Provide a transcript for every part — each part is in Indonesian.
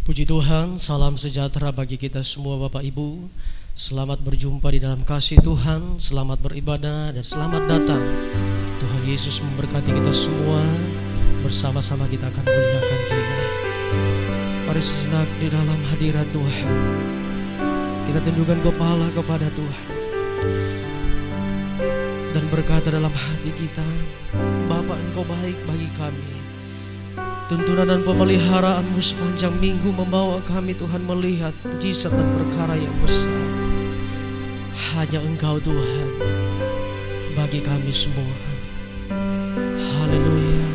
Puji Tuhan, salam sejahtera bagi kita semua Bapak Ibu. Selamat berjumpa di dalam kasih Tuhan, selamat beribadah dan selamat datang. Tuhan Yesus memberkati kita semua. Bersama-sama kita akan muliakan Dia. Mari sejenak di dalam hadirat Tuhan, kita tundukkan kepala kepada Tuhan dan berkata dalam hati kita, Bapa, Engkau baik bagi kami. Tuntunan dan pemeliharaanmu sepanjang minggu membawa kami Tuhan melihat mujizat dan perkara yang besar. Hanya Engkau Tuhan bagi kami semua. Haleluya.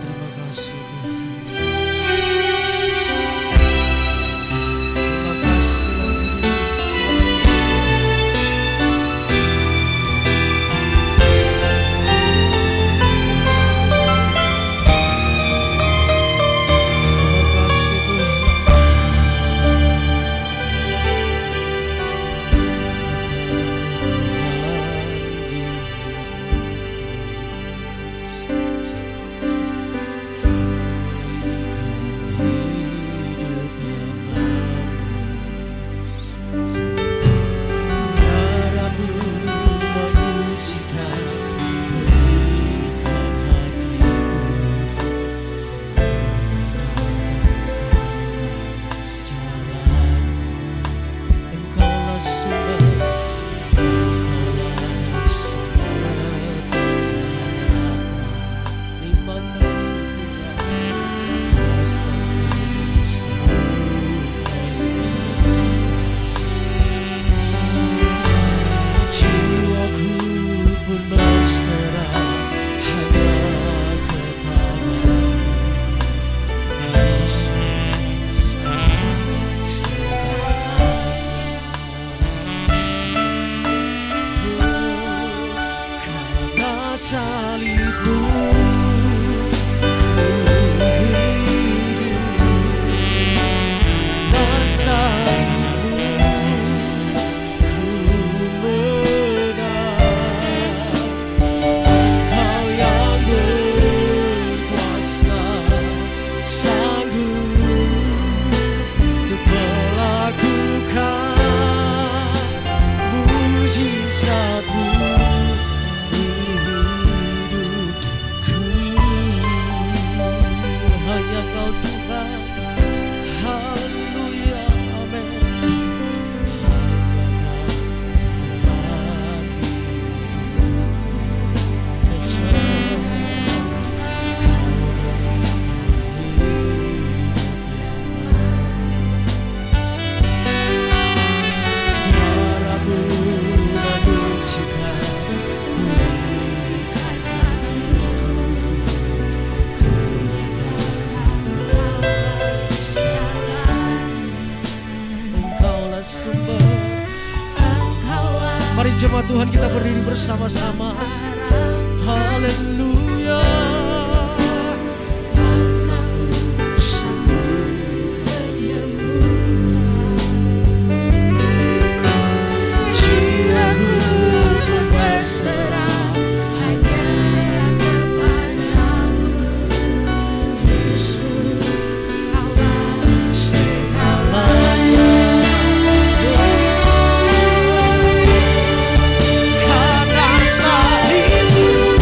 Terima kasih Tuhan. Terima kasih jemaat Tuhan, kita berdiri bersama-sama. Haleluya. Karena salibmu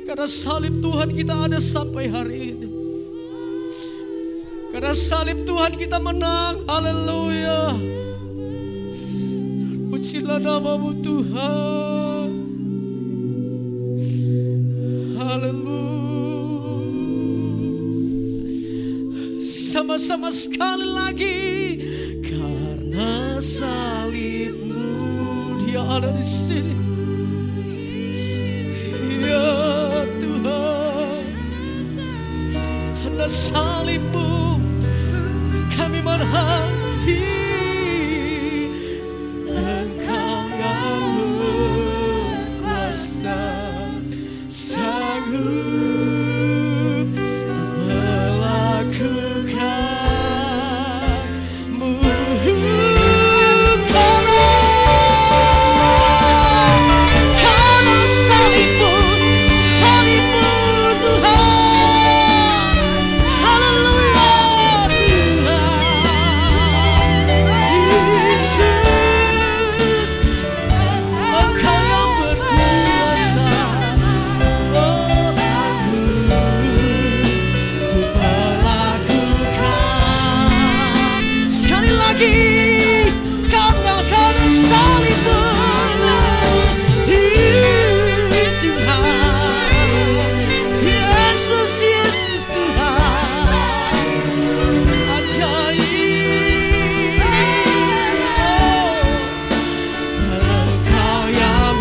Karena salib Tuhan kita ada sampai hari ini. Karena salib Tuhan kita menang. Haleluya. Pujilah nama-Mu Tuhan. Haleluya. Sama-sama sekali lagi. Karena salib-Mu, Dia ada di sini. Ya Tuhan, karena salib-Mu kami menghadapi. Engkau yang berkuasa, sanggup melakukanmu. Karena salib-Mu, salib-Mu Tuhan. Haleluya Tuhan. Yesus, Engkau yang berkuasa, oh sanggup melakukan. Sekali lagi, karena salib-Mu, Tuhan. Yesus, Yesus Tuhan. Ajaib. Engkau yang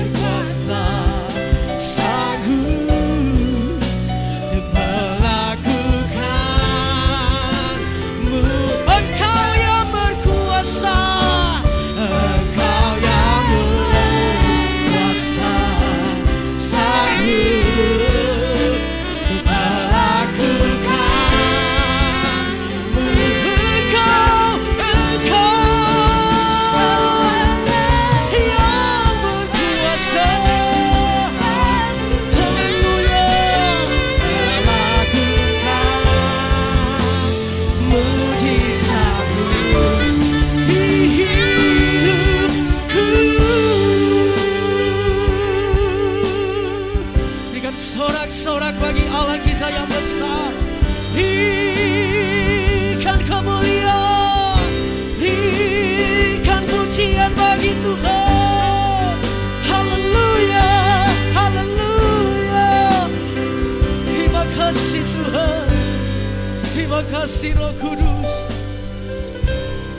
berkuasa, sanggup melakukanmu. Engkau yang berkuasa, Engkau yang berkuasa, sanggup melakukanmu. Engkau yang berkuasa, haleluya, melakukan mujizat-Mu di hidupku. Berikan sorak-sorak bagi Allah kita yang besar. Berikan kemuliaan, berikan pujian bagi Tuhan. Haleluya, haleluya. Terima kasih Tuhan. Terima kasih Roh Kudus.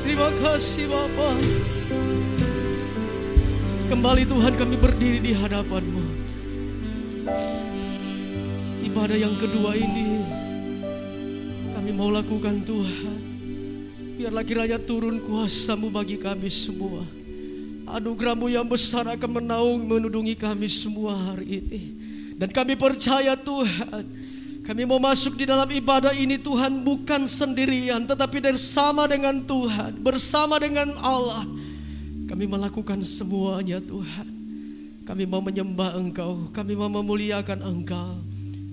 Terima kasih Bapa. Kembali Tuhan kami berdiri di hadapan-Mu. Ibadah yang kedua ini kami mau lakukan Tuhan. Biarlah kiranya turun kuasa-Mu bagi kami semua. Anugerah-Mu yang besar akan menaungi menudungi kami semua hari ini. Dan kami percaya Tuhan, kami mau masuk di dalam ibadah ini Tuhan bukan sendirian, tetapi bersama dengan Tuhan, bersama dengan Allah. Kami melakukan semuanya Tuhan. Kami mau menyembah Engkau, kami mau memuliakan Engkau,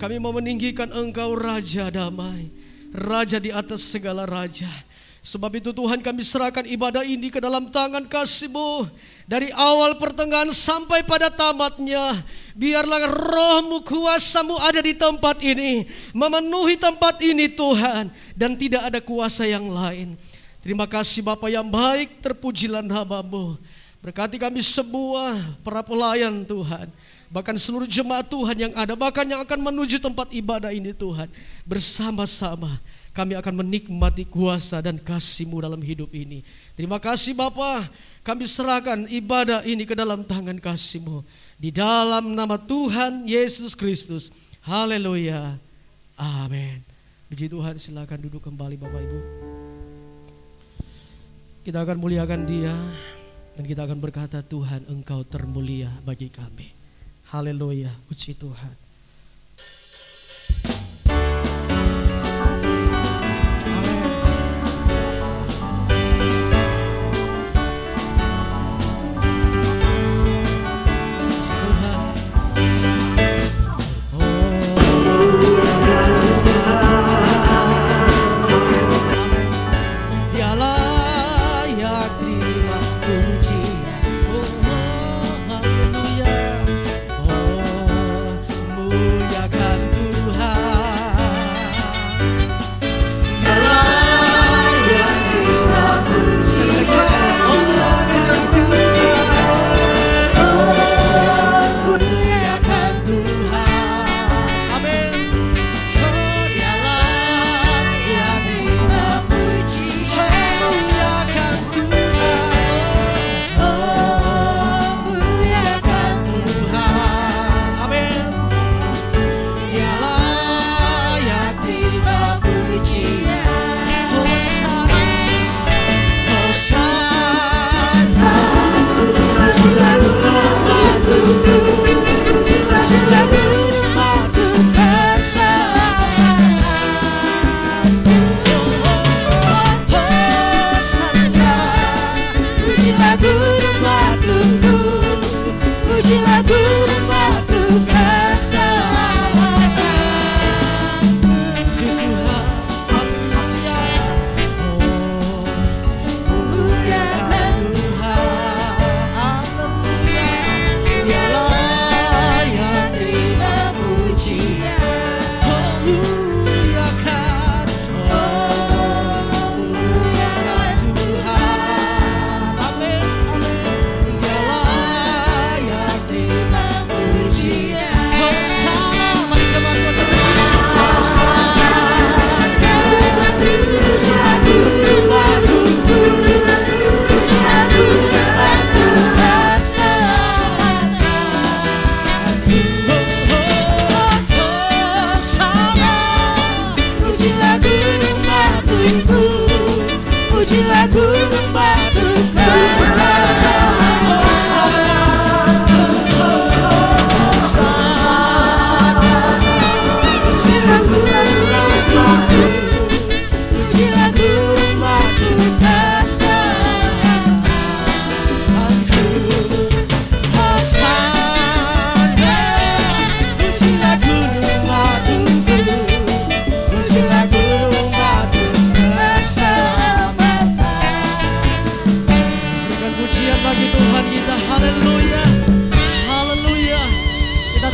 kami mau meninggikan Engkau Raja damai, Raja di atas segala raja. Sebab itu Tuhan kami serahkan ibadah ini ke dalam tangan kasih-Mu. Dari awal pertengahan sampai pada tamatnya, biarlah Roh-Mu, kuasa-Mu ada di tempat ini, memenuhi tempat ini Tuhan, dan tidak ada kuasa yang lain. Terima kasih Bapa yang baik, terpujilah nama-Mu. Berkati kami semua, para pelayan Tuhan, bahkan seluruh jemaat Tuhan yang ada, bahkan yang akan menuju tempat ibadah ini Tuhan. Bersama-sama kami akan menikmati kuasa dan kasih-Mu dalam hidup ini. Terima kasih Bapa, kami serahkan ibadah ini ke dalam tangan kasih-Mu. Di dalam nama Tuhan Yesus Kristus. Haleluya. Amin. Puji Tuhan, silakan duduk kembali Bapak Ibu. Kita akan muliakan Dia. Dan kita akan berkata, Tuhan Engkau termulia bagi kami. Haleluya, puji Tuhan.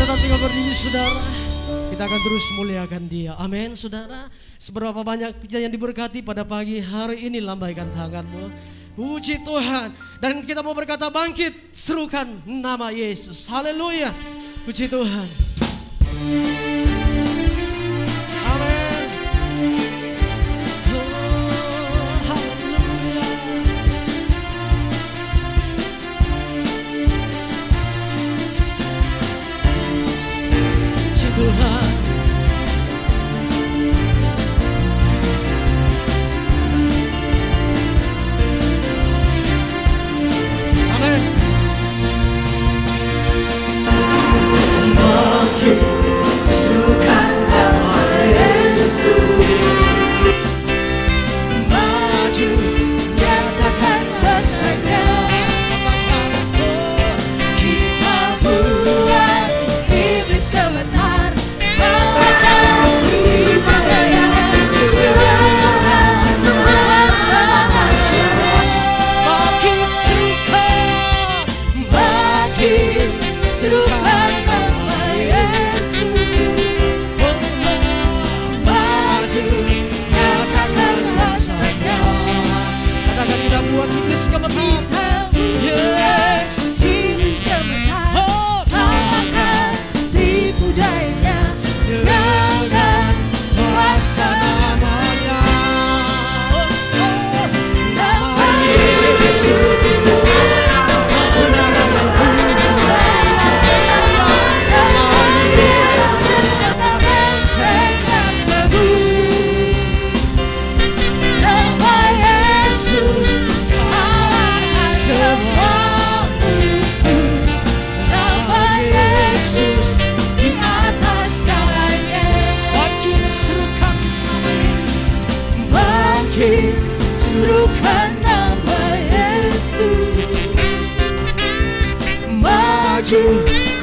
tetap tinggal berdiri saudara. Kita akan terus muliakan Dia. Amin saudara. Seberapa banyak kita yang diberkati pada pagi hari ini, lambaikan tanganmu. Puji Tuhan. Dan kita mau berkata bangkit, serukan nama Yesus. Haleluya. Puji Tuhan. Amin. Oh, haleluya. Puji Tuhan.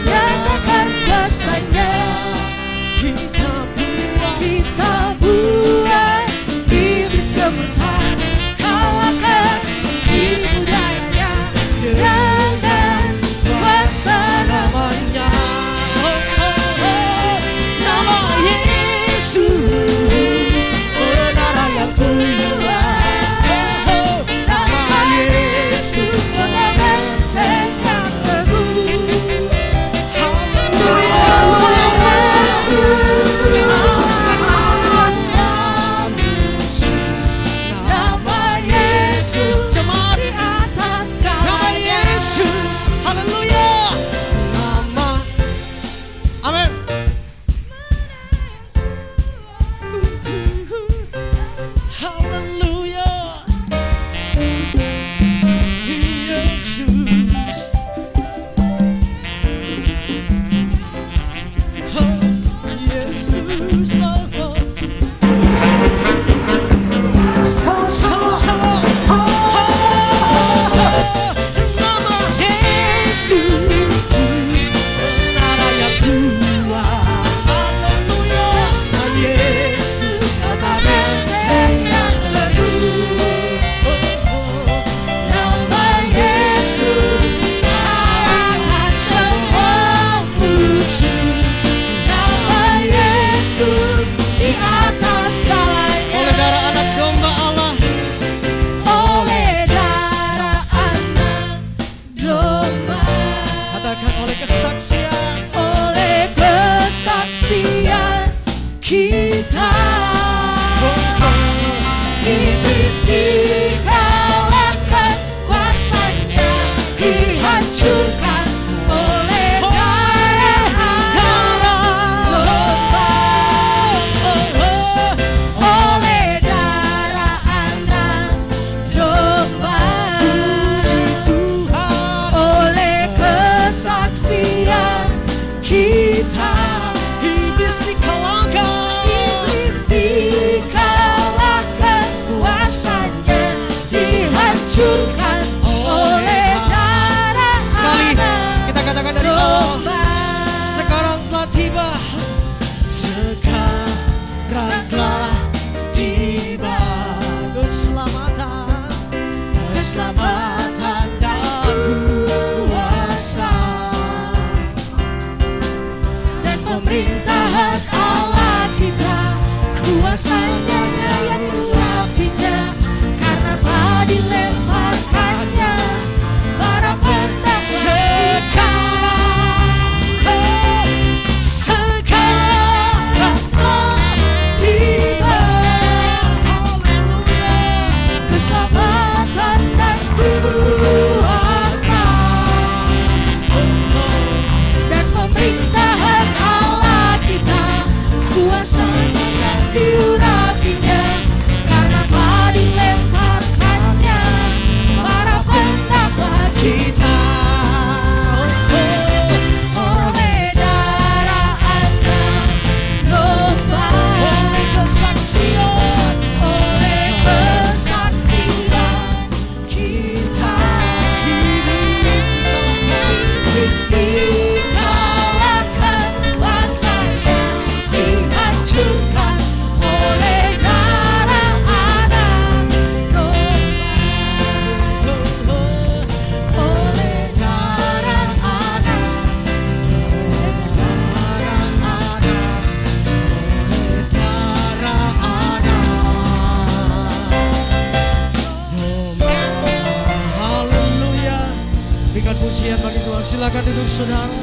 Nyatakan kuasa-Nya. Kita buat iblis gemetar, kalahkan tipu dayanya dengan kuasa namanya. Nama Yesus menara yang kuat. Nama Yesus menara yang teguh. Silakan duduk saudara.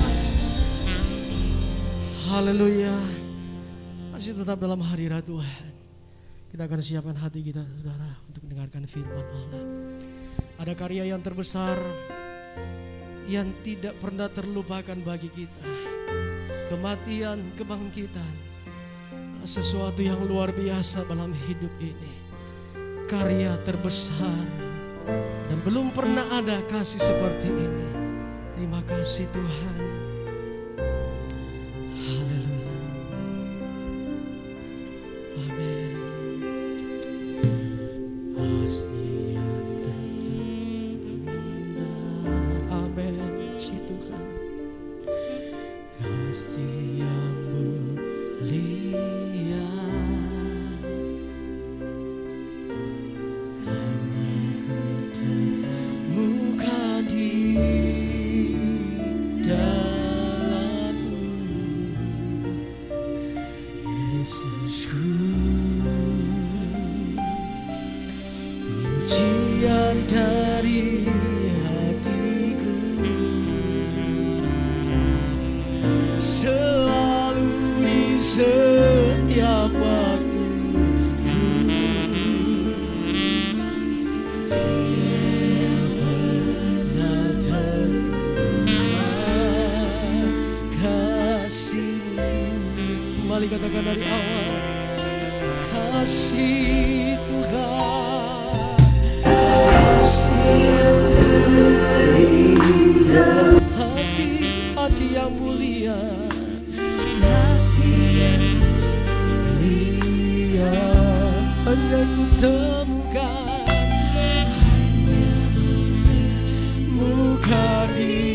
Haleluya. Masih tetap dalam hadirat Tuhan. Kita akan siapkan hati kita saudara untuk mendengarkan firman Allah. Ada karya yang terbesar yang tidak pernah terlupakan bagi kita. Kematian, kebangkitan, sesuatu yang luar biasa dalam hidup ini. Karya terbesar dan belum pernah ada kasih seperti ini. Terima kasih Tuhan. Haleluya. Amin. Pasti yang terindah. Amin. Si Tuhan. Kasih yang mulia. Hanya ku temukan di dalam-Mu, Yesusku. Pujian dari hatiku selalu di setiap waktu. Tiada pernah terlupakan kasih. Kembali katakan dari awal. Kasih Tuhan, kasih yang terindah, hati yang mulia, hati yang mulia, hanya ku temukan, muka di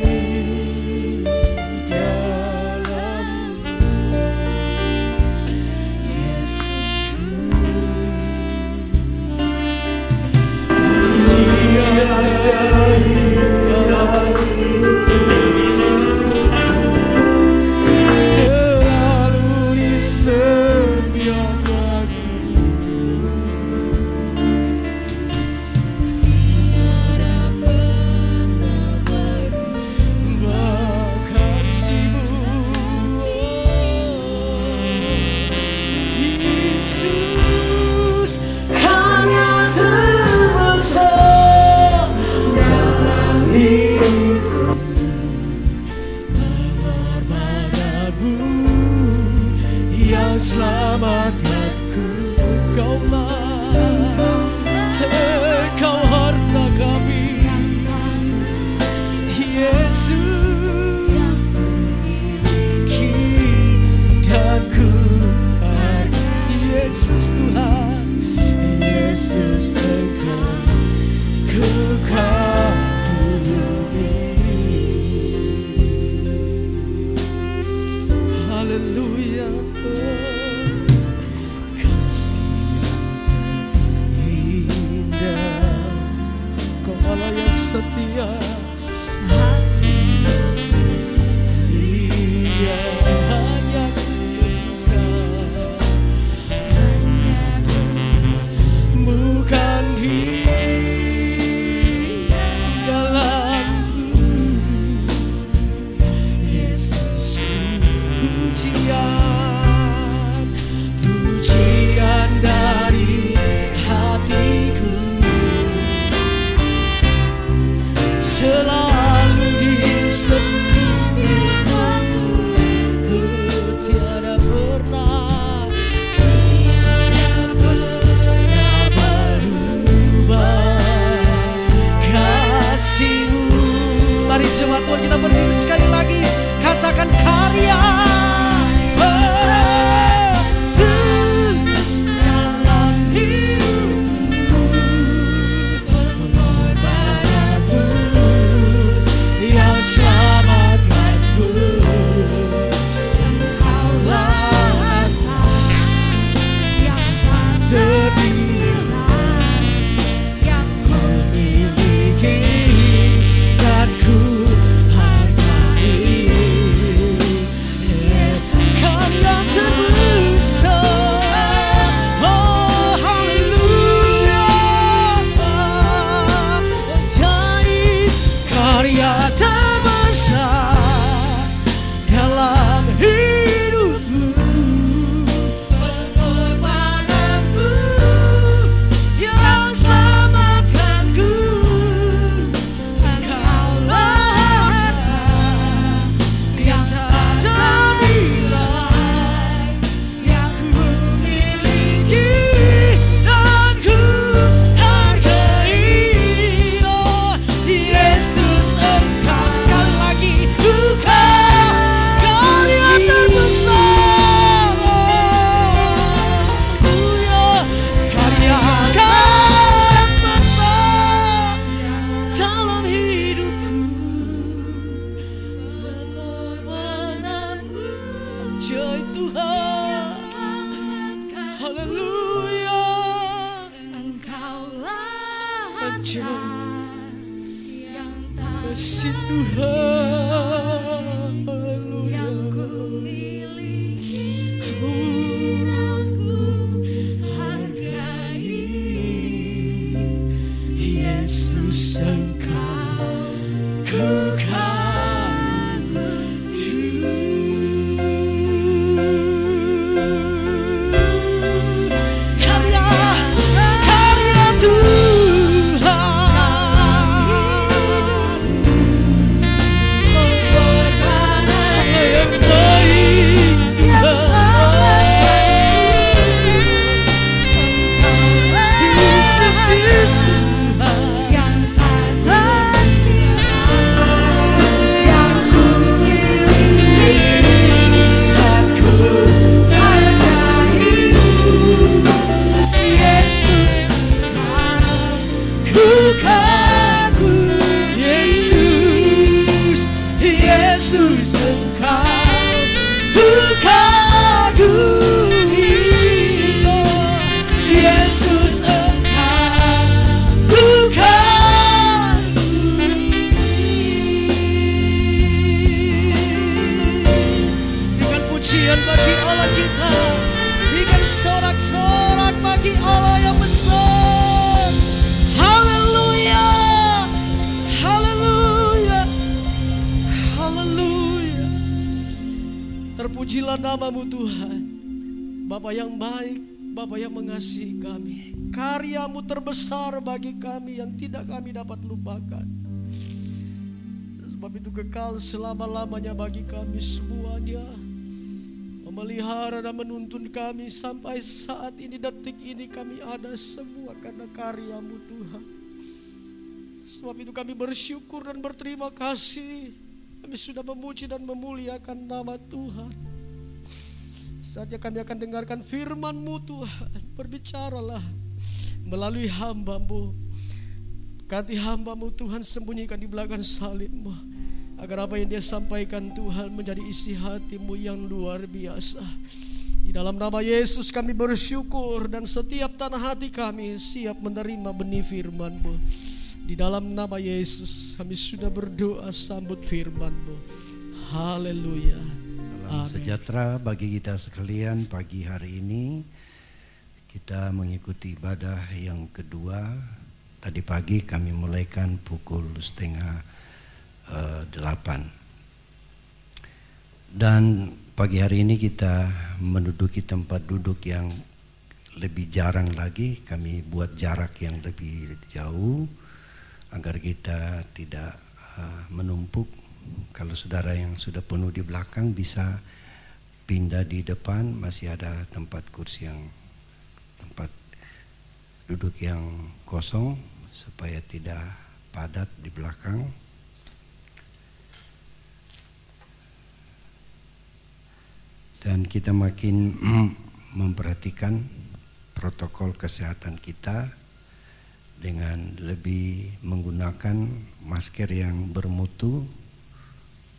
selalu di setiap waktu. Tiada pernah berubah kasih-Mu, Yesus. Karya terbesar dalam hidupku, pengorbananmu yang selamatkanku. Kau harta kami, Yesus, dan ku hargai Yesus Tuhan, Yesus Engkau ku kagumi. Haleluya. Kasih yang terindah, Kau Allah yang setia, hati mulia, hanya bukan di dalam-Mu, Yesus. Pujian, pujian dari hatiku selalu di setiap waktu. Tiada pernah berubah kasih-Mu. Mari jemaat Tuhan kita berdiri sekali lagi, katakan karya. Tuhan. Haleluya. Engkaulah Raja yang tak kasih Tuhan. Haleluya. yang ku miliki dan ku hargai. Yesus Engkau karya Tuhan. Yang baik. Yesus, Yesus Tuhan. Yang tak yang ku miliki dan ku hargai. Yesus Ku kagum Yesus, Yesus Engkau ku kagumi. Yesus Engkau ku kagumi. Berikan pujian bagi Allah kita, berikan sorak-sorak bagi Allah yang besar. Haleluya, haleluya, haleluya. Terpujilah namamu Tuhan, Bapa yang baik, Bapa yang mengasihi kami. Karyamu terbesar bagi kami yang tidak kami dapat lupakan. Sebab itu kekal selama-lamanya bagi kami semuanya. Memelihara dan menuntun kami sampai saat ini, detik ini kami ada semua karena karyamu Tuhan. Sebab itu kami bersyukur dan berterima kasih. Kami sudah memuji dan memuliakan nama Tuhan. Saatnya kami akan dengarkan firman-Mu Tuhan. Berbicaralah melalui hamba-Mu. Berkati hamba-Mu Tuhan, sembunyikan di belakang salib-Mu, agar apa yang dia sampaikan Tuhan menjadi isi hati-Mu yang luar biasa. Di dalam nama Yesus kami bersyukur, dan setiap tanah hati kami siap menerima benih firman-Mu. Di dalam nama Yesus kami sudah berdoa, sambut firman-Mu. Haleluya. Salam sejahtera bagi kita sekalian. Pagi hari ini kita mengikuti ibadah yang kedua. Tadi pagi kami mulaikan pukul 7:30. Dan pagi hari ini kita menduduki tempat duduk yang lebih jarang lagi. Kami buat jarak yang lebih jauh agar kita tidak menumpuk. Kalau saudara yang sudah penuh di belakang bisa pindah di depan, masih ada tempat kursi yang tempat duduk yang kosong supaya tidak padat di belakang. Dan kita makin memperhatikan protokol kesehatan kita dengan lebih menggunakan masker yang bermutu.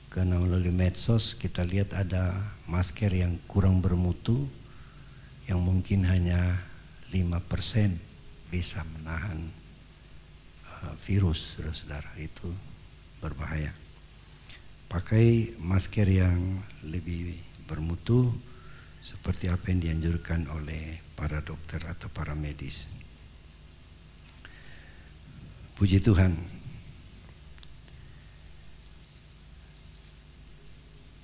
Karena melalui medsos kita lihat ada masker yang kurang bermutu, yang mungkin hanya 5% bisa menahan virus, saudara-saudara. Itu berbahaya. Pakai masker yang lebih bermutu seperti apa yang dianjurkan oleh para dokter atau para medis. Puji Tuhan.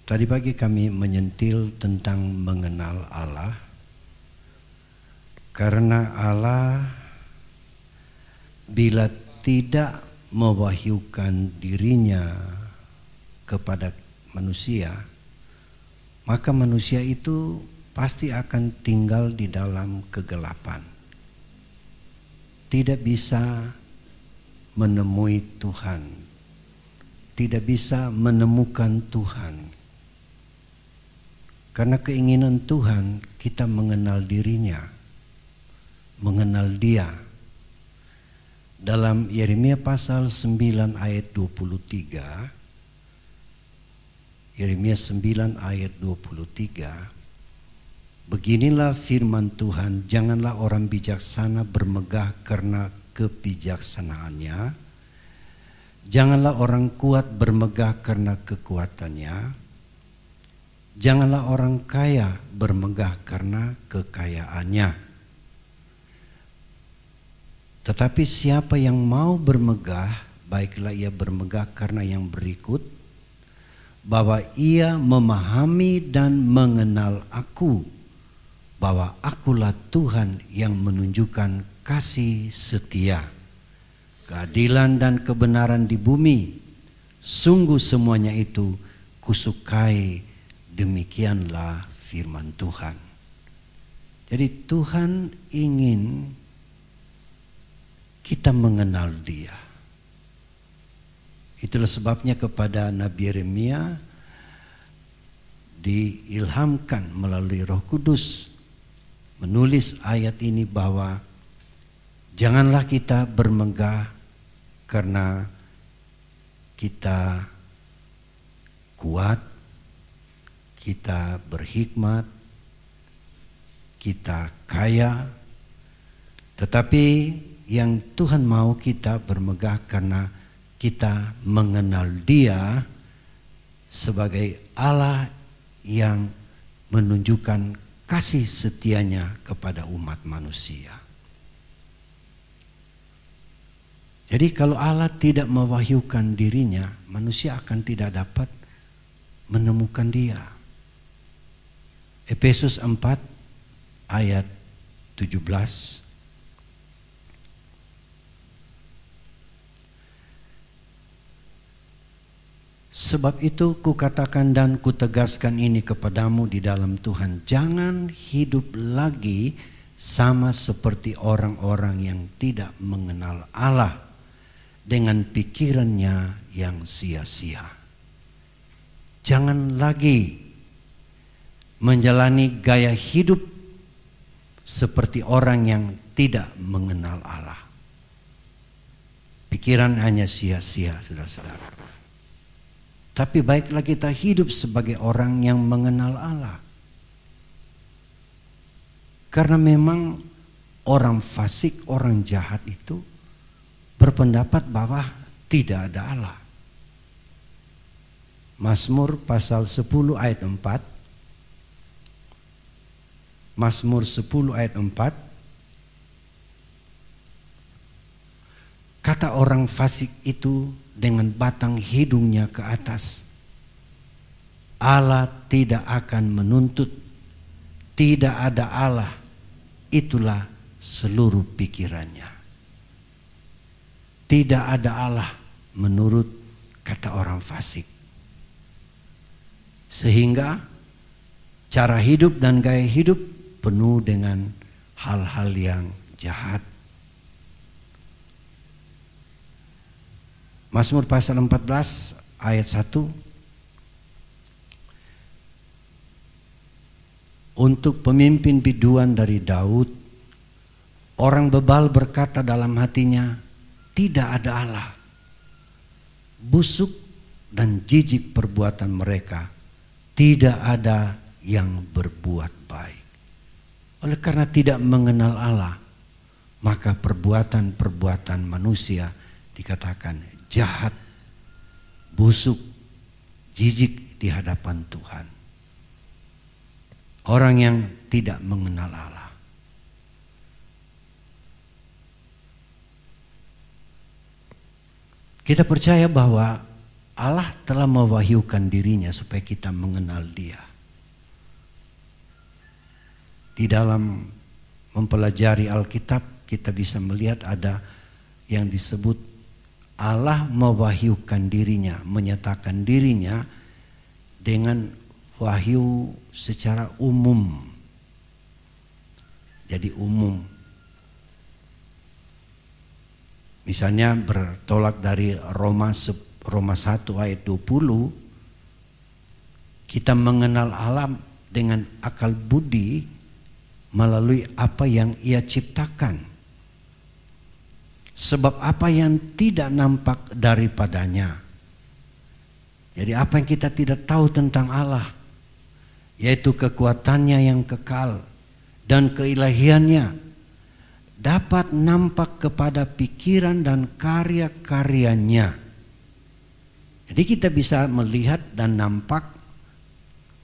Tadi pagi kami menyentil tentang mengenal Allah, karena Allah bila tidak mewahyukan dirinya kepada manusia, maka manusia itu pasti akan tinggal di dalam kegelapan. Tidak bisa menemui Tuhan, tidak bisa menemukan Tuhan. Karena keinginan Tuhan kita mengenal dirinya, mengenal Dia. Dalam Yeremia pasal 9 ayat 23, Yeremia 9 ayat 23, Beginilah firman Tuhan, janganlah orang bijaksana bermegah karena kebijaksanaannya, janganlah orang kuat bermegah karena kekuatannya, janganlah orang kaya bermegah karena kekayaannya. Tetapi siapa yang mau bermegah, baiklah ia bermegah karena yang berikut, bahwa ia memahami dan mengenal aku, bahwa akulah Tuhan yang menunjukkan kasih setia, keadilan dan kebenaran di bumi. Sungguh semuanya itu kusukai, demikianlah firman Tuhan. Jadi Tuhan ingin kita mengenal Dia. Itulah sebabnya kepada Nabi Yeremia diilhamkan melalui Roh Kudus menulis ayat ini bahwa janganlah kita bermegah karena kita kuat, kita berhikmat, kita kaya, tetapi yang Tuhan mau kita bermegah karena kita mengenal Dia sebagai Allah yang menunjukkan kasih setianya kepada umat manusia. Jadi kalau Allah tidak mewahyukan dirinya, manusia akan tidak dapat menemukan Dia. Efesus 4 ayat 17. Sebab itu kukatakan dan kutegaskan ini kepadamu di dalam Tuhan, jangan hidup lagi sama seperti orang-orang yang tidak mengenal Allah dengan pikirannya yang sia-sia. Jangan lagi menjalani gaya hidup seperti orang yang tidak mengenal Allah. Pikiran hanya sia-sia, saudara-saudara. Tapi baiklah kita hidup sebagai orang yang mengenal Allah. Karena memang orang fasik, orang jahat itu berpendapat bahwa tidak ada Allah. Mazmur pasal 10 ayat 4. Mazmur 10 ayat 4. Kata orang fasik itu dengan batang hidungnya ke atas, Allah tidak akan menuntut, tidak ada Allah, itulah seluruh pikirannya. Tidak ada Allah menurut kata orang fasik. Sehingga cara hidup dan gaya hidup penuh dengan hal-hal yang jahat. Mazmur pasal 14 ayat 1. Untuk pemimpin biduan dari Daud, orang bebal berkata dalam hatinya, tidak ada Allah. Busuk dan jijik perbuatan mereka, tidak ada yang berbuat baik. Oleh karena tidak mengenal Allah, maka perbuatan-perbuatan manusia dikatakan jahat, busuk, jijik di hadapan Tuhan. Orang yang tidak mengenal Allah. Kita percaya bahwa Allah telah mewahyukan dirinya supaya kita mengenal Dia. Di dalam mempelajari Alkitab kita bisa melihat ada yang disebut Allah mewahyukan dirinya, menyatakan dirinya dengan wahyu secara umum. Jadi umum. Misalnya bertolak dari Roma 1 ayat 20, kita mengenal Allah dengan akal budi melalui apa yang Ia ciptakan. Sebab apa yang tidak nampak daripadanya. Jadi apa yang kita tidak tahu tentang Allah, yaitu kekuatannya yang kekal dan keilahiannya, dapat nampak kepada pikiran dan karya-karyanya. Jadi kita bisa melihat dan nampak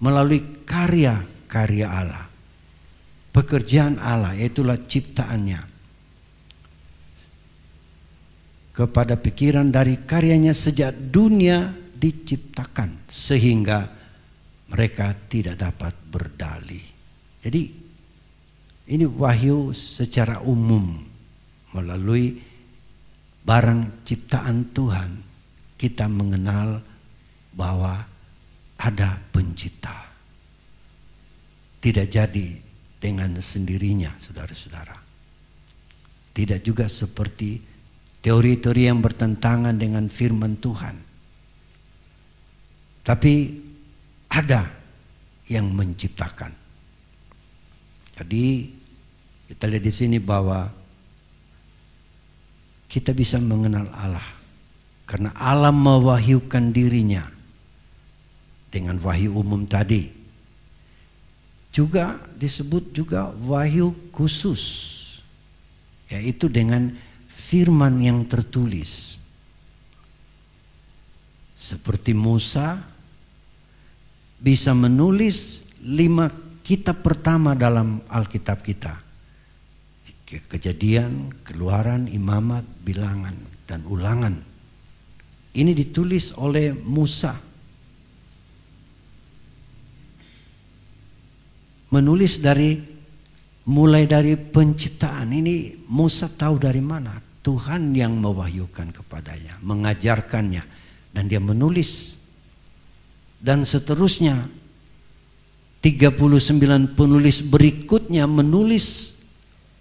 melalui karya-karya Allah, pekerjaan Allah, yaitulah ciptaannya, kepada pikiran dari karyanya sejak dunia diciptakan, sehingga mereka tidak dapat berdalih. Jadi ini wahyu secara umum melalui barang ciptaan Tuhan. Kita mengenal bahwa ada pencipta. Tidak jadi dengan sendirinya, saudara-saudara. Tidak juga seperti teori-teori yang bertentangan dengan firman Tuhan. Tapi ada yang menciptakan. Jadi kita lihat di sini bahwa kita bisa mengenal Allah karena Allah mewahyukan dirinya dengan wahyu umum tadi. Juga disebut juga wahyu khusus, yaitu dengan firman yang tertulis. Seperti Musa bisa menulis 5 kitab pertama dalam Alkitab kita. Kejadian, Keluaran, Imamat, Bilangan, dan Ulangan. Ini ditulis oleh Musa. Menulis mulai dari penciptaan. Ini Musa tahu dari mana? Tuhan yang mewahyukan kepadanya, mengajarkannya, dan dia menulis. Dan seterusnya 39 penulis berikutnya menulis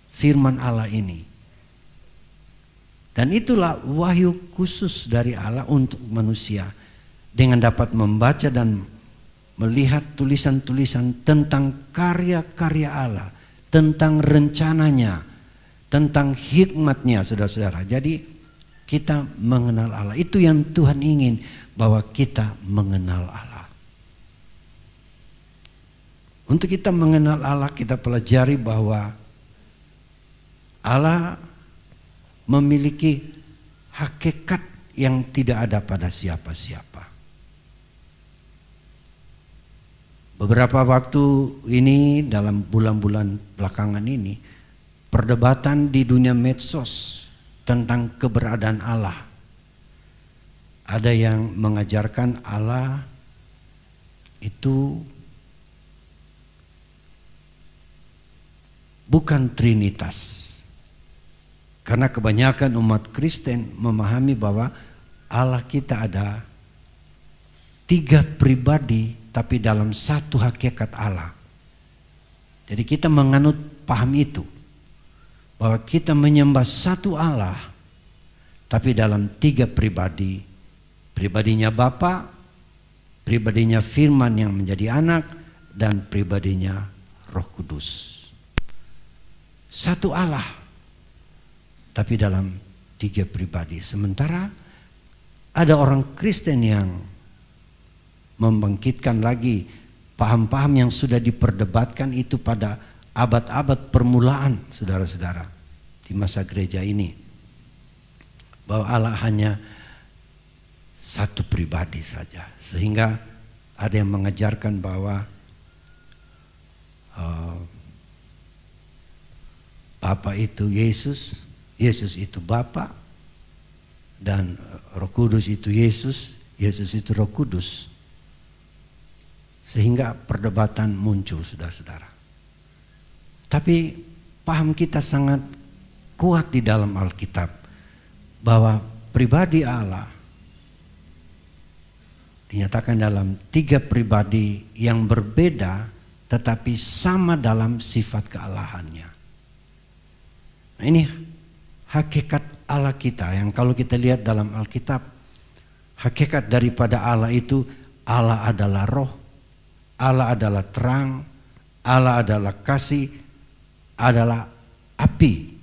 firman Allah ini. Dan itulah wahyu khusus dari Allah untuk manusia, dengan dapat membaca dan melihat tulisan-tulisan tentang karya-karya Allah, tentang rencananya, tentang hikmatnya, saudara-saudara. Jadi kita mengenal Allah. Itu yang Tuhan ingin, bahwa kita mengenal Allah. Untuk kita mengenal Allah, kita pelajari bahwa Allah memiliki hakikat yang tidak ada pada siapa-siapa. Beberapa waktu ini, dalam bulan-bulan belakangan ini, perdebatan di dunia medsos tentang keberadaan Allah. Ada yang mengajarkan Allah itu bukan Trinitas. Karena kebanyakan umat Kristen memahami bahwa Allah kita ada 3 pribadi, tapi dalam satu hakikat Allah. Jadi kita menganut paham itu, bahwa kita menyembah satu Allah, tapi dalam 3 pribadi. Pribadinya Bapa, pribadinya Firman yang menjadi anak, dan pribadinya Roh Kudus. Satu Allah, tapi dalam 3 pribadi. Sementara ada orang Kristen yang membangkitkan lagi paham-paham yang sudah diperdebatkan itu pada abad-abad permulaan, saudara-saudara, di masa gereja ini, bahwa Allah hanya satu pribadi saja. Sehingga ada yang mengajarkan bahwa Bapa itu Yesus, Yesus itu Bapa, dan Roh Kudus itu Yesus, Yesus itu Roh Kudus. Sehingga perdebatan muncul, saudara-saudara. Tapi paham kita sangat kuat di dalam Alkitab, bahwa pribadi Allah dinyatakan dalam 3 pribadi yang berbeda, tetapi sama dalam sifat kealahannya. Nah, ini hakikat Allah kita, yang kalau kita lihat dalam Alkitab, hakikat daripada Allah itu, Allah adalah roh, Allah adalah terang, Allah adalah kasih, adalah api.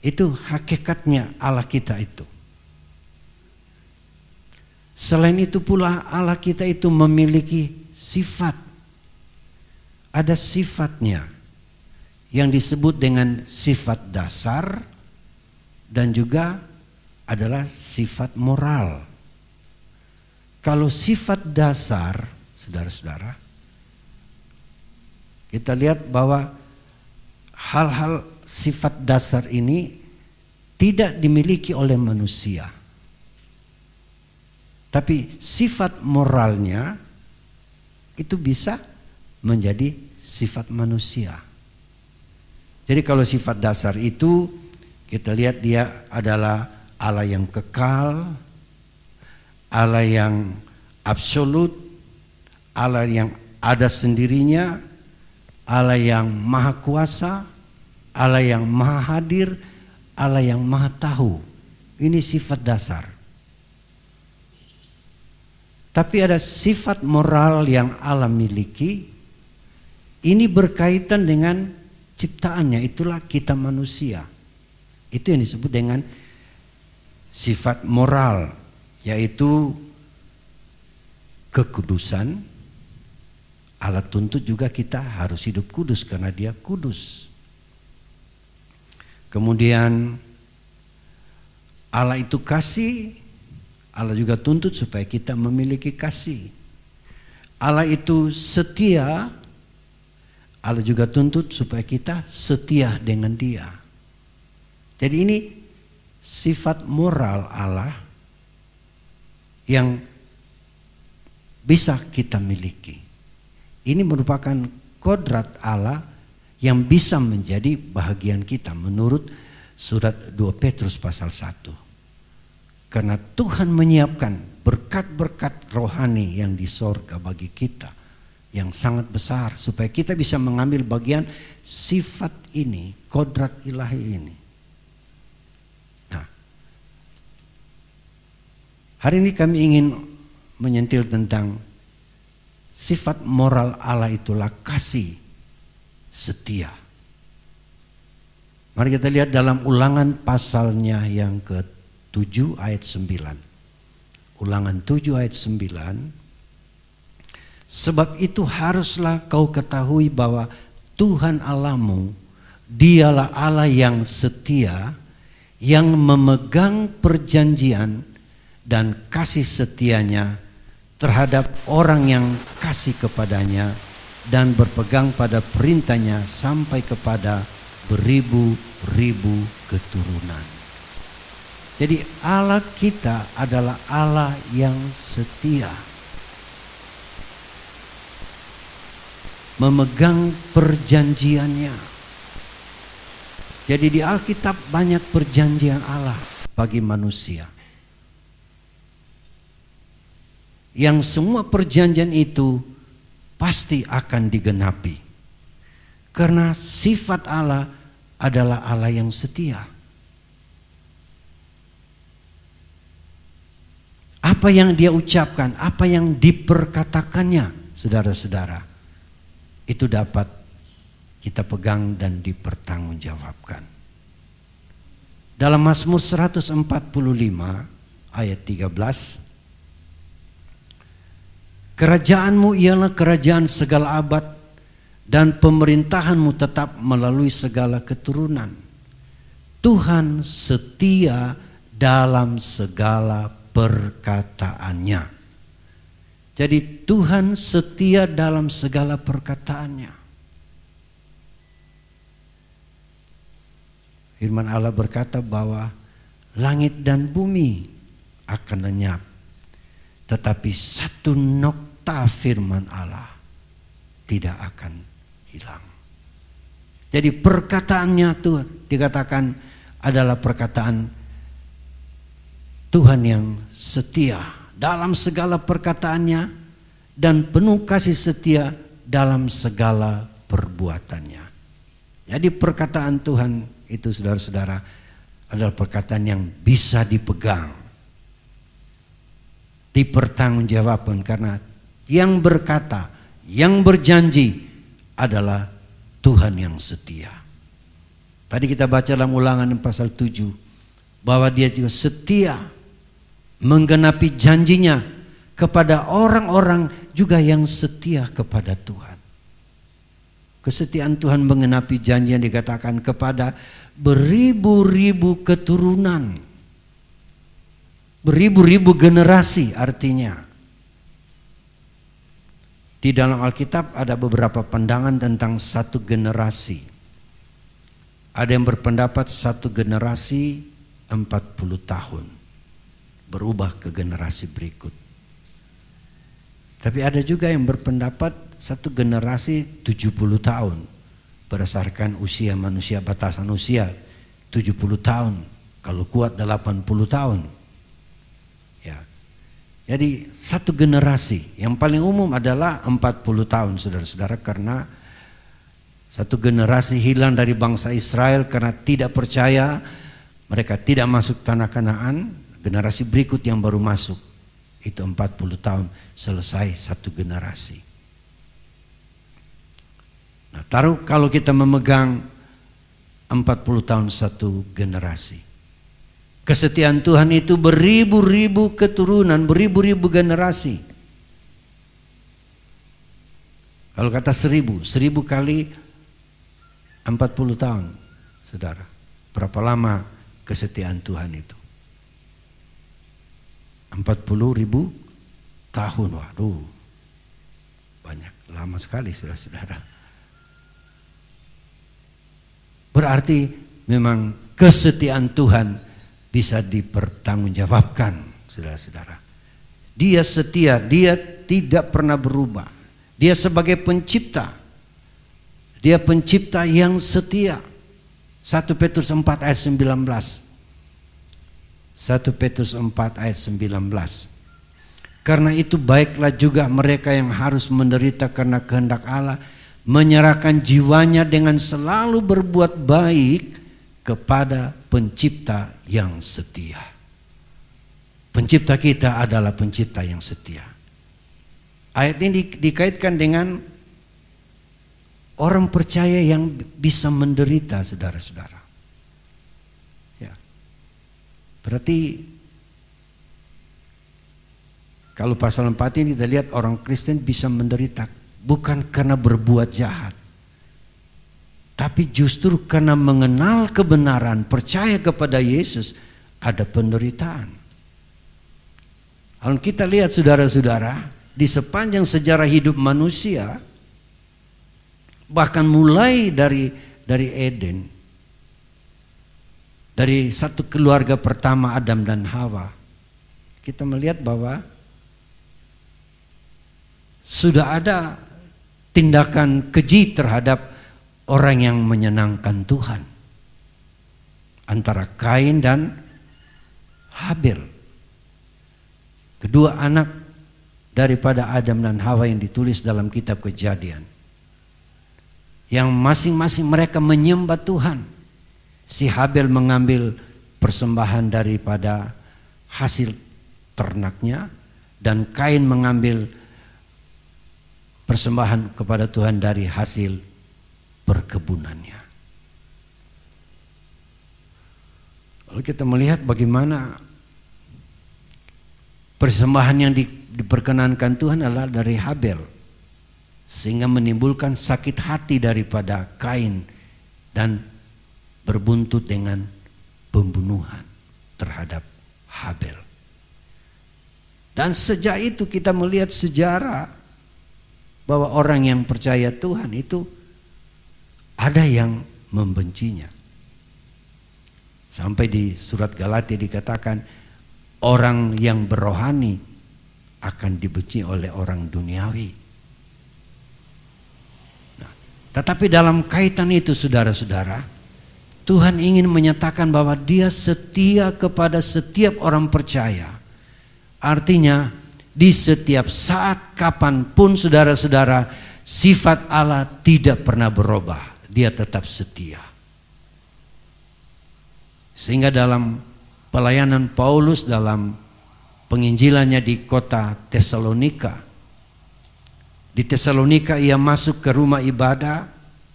Itu hakikatnya Allah kita itu. Selain itu pula Allah kita itu memiliki sifat. Ada sifatnya yang disebut dengan sifat dasar dan juga adalah sifat moral. Kalau sifat dasar, saudara-saudara, kita lihat bahwa hal-hal sifat dasar ini tidak dimiliki oleh manusia. Tapi sifat moralnya itu bisa menjadi sifat manusia. Jadi kalau sifat dasar itu kita lihat dia adalah Allah yang kekal, Allah yang absolut, Allah yang ada sendirinya, Allah yang maha kuasa, Allah yang maha hadir, Allah yang maha tahu. Ini sifat dasar. Tapi ada sifat moral yang Allah miliki. Ini berkaitan dengan ciptaannya, itulah kita manusia. Itu yang disebut dengan sifat moral, yaitu kekudusan. Allah tuntut juga kita harus hidup kudus karena Dia kudus. Kemudian Allah itu kasih, Allah juga tuntut supaya kita memiliki kasih. Allah itu setia, Allah juga tuntut supaya kita setia dengan Dia. Jadi ini sifat moral Allah yang bisa kita miliki. Ini merupakan kodrat Allah yang bisa menjadi bahagian kita menurut surat 2 Petrus pasal 1. Karena Tuhan menyiapkan berkat-berkat rohani yang di sorga bagi kita yang sangat besar supaya kita bisa mengambil bagian sifat ini, kodrat ilahi ini. Nah, hari ini kami ingin menyentil tentang sifat moral Allah itulah kasih setia. Mari kita lihat dalam Ulangan pasalnya yang ke-7 ayat 9. Ulangan 7 ayat 9. Sebab itu haruslah kau ketahui bahwa Tuhan Allahmu, Dialah Allah yang setia, yang memegang perjanjian dan kasih setianya terhadap orang yang kasih kepadanya dan berpegang pada perintahnya sampai kepada beribu-ribu keturunan. Jadi Allah kita adalah Allah yang setia, memegang perjanjiannya. Jadi di Alkitab banyak perjanjian Allah bagi manusia, yang semua perjanjian itu pasti akan digenapi. Karena sifat Allah adalah Allah yang setia. Apa yang Dia ucapkan, apa yang diperkatakannya, saudara-saudara, itu dapat kita pegang dan dipertanggungjawabkan. Dalam Mazmur 145 ayat 13, Kerajaanmu ialah kerajaan segala abad, dan pemerintahanmu tetap melalui segala keturunan. Tuhan setia dalam segala perkataannya. Jadi Tuhan setia dalam segala perkataannya. Firman Allah berkata bahwa langit dan bumi akan lenyap, tetapi satu nokta firman Allah tidak akan hilang. Jadi perkataannya tuh dikatakan adalah perkataan Tuhan yang setia dalam segala perkataannya dan penuh kasih setia dalam segala perbuatannya. Jadi perkataan Tuhan itu, saudara-saudara, adalah perkataan yang bisa dipegang, dipertanggungjawabkan, karena yang berkata, yang berjanji adalah Tuhan yang setia. Tadi kita baca dalam Ulangan pasal 7 bahwa Dia juga setia menggenapi janjinya kepada orang-orang juga yang setia kepada Tuhan. Kesetiaan Tuhan menggenapi janji yang dikatakan kepada beribu-ribu keturunan, beribu-ribu generasi artinya. Di dalam Alkitab ada beberapa pandangan tentang satu generasi. Ada yang berpendapat satu generasi 40 tahun, berubah ke generasi berikut. Tapi ada juga yang berpendapat satu generasi 70 tahun, berdasarkan usia manusia, batasan usia 70 tahun, kalau kuat 80 tahun. Ya. Jadi satu generasi yang paling umum adalah 40 tahun, saudara-saudara, karena satu generasi hilang dari bangsa Israel karena tidak percaya, mereka tidak masuk tanah Kanaan. Generasi berikut yang baru masuk itu 40 tahun, selesai satu generasi. Nah, taruh kalau kita memegang 40 tahun satu generasi. Kesetiaan Tuhan itu beribu-ribu keturunan, beribu-ribu generasi. Kalau kata 1000 kali 40 tahun, saudara. Berapa lama kesetiaan Tuhan itu? 40.000 tahun, waduh. Banyak, lama sekali saudara-saudara. Berarti memang kesetiaan Tuhan bisa dipertanggungjawabkan, saudara-saudara. Dia setia, dia tidak pernah berubah. Dia sebagai pencipta, dia pencipta yang setia. 1 Petrus 4 ayat 19. 1 Petrus 4 ayat 19. Karena itu baiklah juga mereka yang harus menderita karena kehendak Allah, menyerahkan jiwanya dengan selalu berbuat baik kepada pencipta yang setia. Pencipta kita adalah pencipta yang setia. Ayat ini dikaitkan dengan orang percaya yang bisa menderita, saudara-saudara. Ya. Berarti kalau pasal 4 ini kita lihat orang Kristen bisa menderita bukan karena berbuat jahat, tapi justru karena mengenal kebenaran, percaya kepada Yesus, ada penderitaan. Kalau kita lihat saudara-saudara, di sepanjang sejarah hidup manusia, bahkan mulai dari Eden, dari satu keluarga pertama Adam dan Hawa, kita melihat bahwa sudah ada tindakan keji terhadap orang yang menyenangkan Tuhan, antara Kain dan Habil, kedua anak daripada Adam dan Hawa yang ditulis dalam kitab Kejadian, yang masing-masing mereka menyembah Tuhan. Si Habil mengambil persembahan daripada hasil ternaknya, dan Kain mengambil persembahan kepada Tuhan dari hasil perkebunannya. Lalu kita melihat bagaimana persembahan yang diperkenankan Tuhan adalah dari Habil, sehingga menimbulkan sakit hati daripada Kain dan berbuntut dengan pembunuhan terhadap Habil. Dan sejak itu kita melihat sejarah bahwa orang yang percaya Tuhan itu ada yang membencinya. Sampai di surat Galatia dikatakan orang yang berohani akan dibenci oleh orang duniawi. Nah, tetapi dalam kaitan itu saudara-saudara, Tuhan ingin menyatakan bahwa Dia setia kepada setiap orang percaya. Artinya di setiap saat kapanpun saudara-saudara, sifat Allah tidak pernah berubah. Dia tetap setia. Sehingga dalam pelayanan Paulus dalam penginjilannya di kota Tesalonika, di Tesalonika ia masuk ke rumah ibadah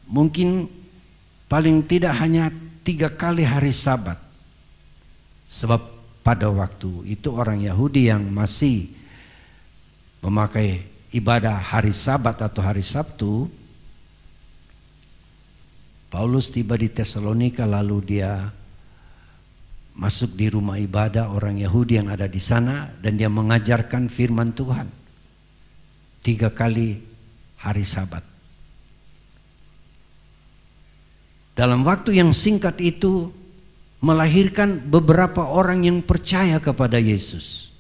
mungkin paling tidak hanya 3 kali hari Sabat. Sebab pada waktu itu orang Yahudi yang masih memakai ibadah hari Sabat atau hari Sabtu. Paulus tiba di Tesalonika, lalu dia masuk di rumah ibadah orang Yahudi yang ada di sana, dan dia mengajarkan firman Tuhan 3 kali hari Sabat. Dalam waktu yang singkat itu melahirkan beberapa orang yang percaya kepada Yesus.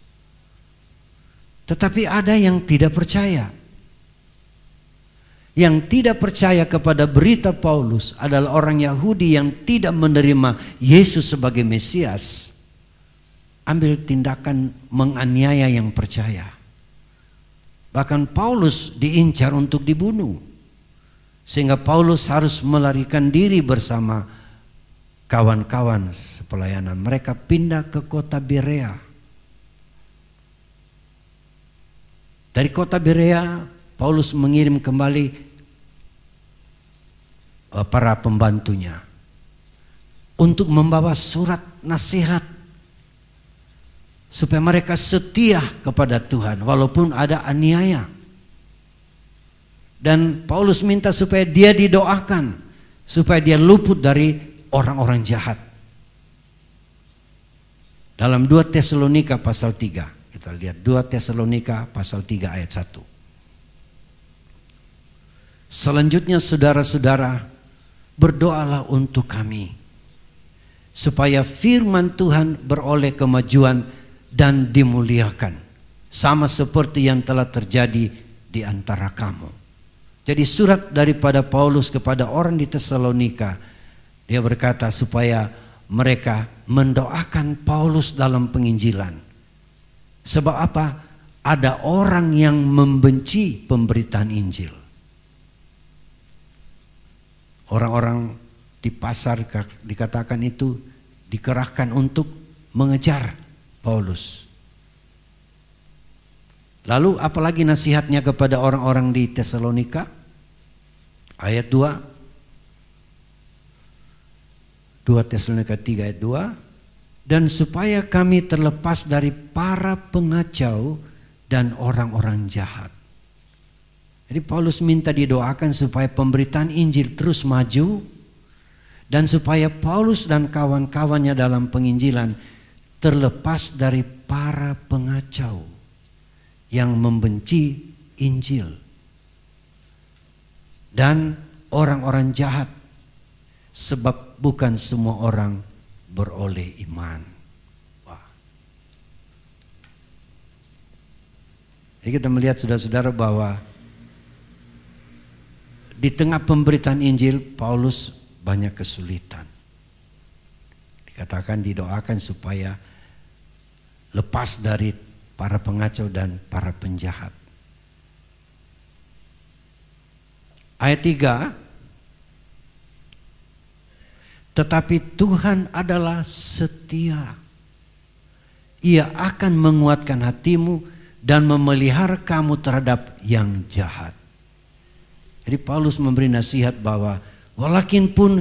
Tetapi ada yang tidak percaya. Yang tidak percaya kepada berita Paulus adalah orang Yahudi yang tidak menerima Yesus sebagai Mesias, ambil tindakan menganiaya yang percaya. Bahkan Paulus diincar untuk dibunuh, sehingga Paulus harus melarikan diri bersama kawan-kawan sepelayanan. Mereka pindah ke kota Berea. Dari kota Berea, Paulus mengirim kembali para pembantunya untuk membawa surat nasihat supaya mereka setia kepada Tuhan walaupun ada aniaya. Dan Paulus minta supaya dia didoakan supaya dia luput dari orang-orang jahat. Dalam 2 Tesalonika pasal 3, kita lihat 2 Tesalonika pasal 3 ayat 1. Selanjutnya saudara-saudara, berdoalah untuk kami supaya firman Tuhan beroleh kemajuan dan dimuliakan, sama seperti yang telah terjadi di antara kamu. Jadi surat daripada Paulus kepada orang di Tesalonika, dia berkata supaya mereka mendoakan Paulus dalam penginjilan. Sebab apa? Ada orang yang membenci pemberitaan Injil. Orang-orang di pasar dikatakan itu dikerahkan untuk mengejar Paulus. Lalu apalagi nasihatnya kepada orang-orang di Tesalonika? Ayat 2 Tesalonika 3 ayat 2. Dan supaya kami terlepas dari para pengacau dan orang-orang jahat. Jadi Paulus minta didoakan supaya pemberitaan Injil terus maju, dan supaya Paulus dan kawan-kawannya dalam penginjilan terlepas dari para pengacau yang membenci Injil dan orang-orang jahat, sebab bukan semua orang beroleh iman. Wah. Jadi kita melihat saudara-saudara bahwa di tengah pemberitaan Injil, Paulus banyak kesulitan. Dikatakan didoakan supaya lepas dari para pengacau dan para penjahat. Ayat 3. Tetapi Tuhan adalah setia. Ia akan menguatkan hatimu dan memelihara kamu terhadap yang jahat. Jadi Paulus memberi nasihat bahwa walaupun pun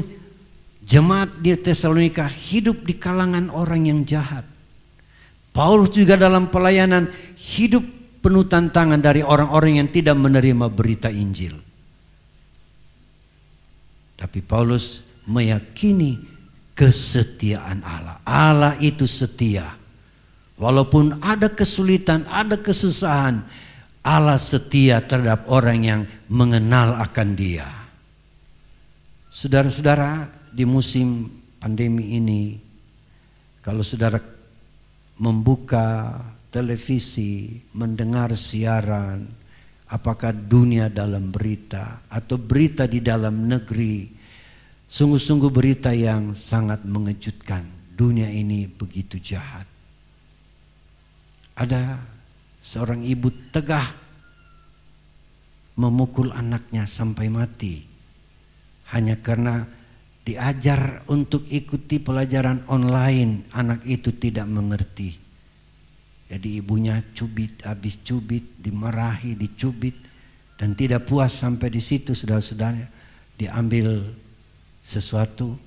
jemaat di Tesalonika hidup di kalangan orang yang jahat, Paulus juga dalam pelayanan hidup penuh tantangan dari orang-orang yang tidak menerima berita Injil. Tapi Paulus meyakini kesetiaan Allah. Allah itu setia. Walaupun ada kesulitan, ada kesusahan, Allah setia terhadap orang yang mengenal akan Dia. Saudara-saudara, di musim pandemi ini, kalau saudara membuka televisi, mendengar siaran, apakah dunia dalam berita atau berita di dalam negeri, sungguh-sungguh berita yang sangat mengejutkan. Dunia ini begitu jahat. Ada seorang ibu tegah memukul anaknya sampai mati hanya karena diajar untuk ikuti pelajaran online. Anak itu tidak mengerti. Jadi ibunya cubit, habis cubit, dimarahi, dicubit, dan tidak puas sampai di situ, saudara-saudara, diambil sesuatu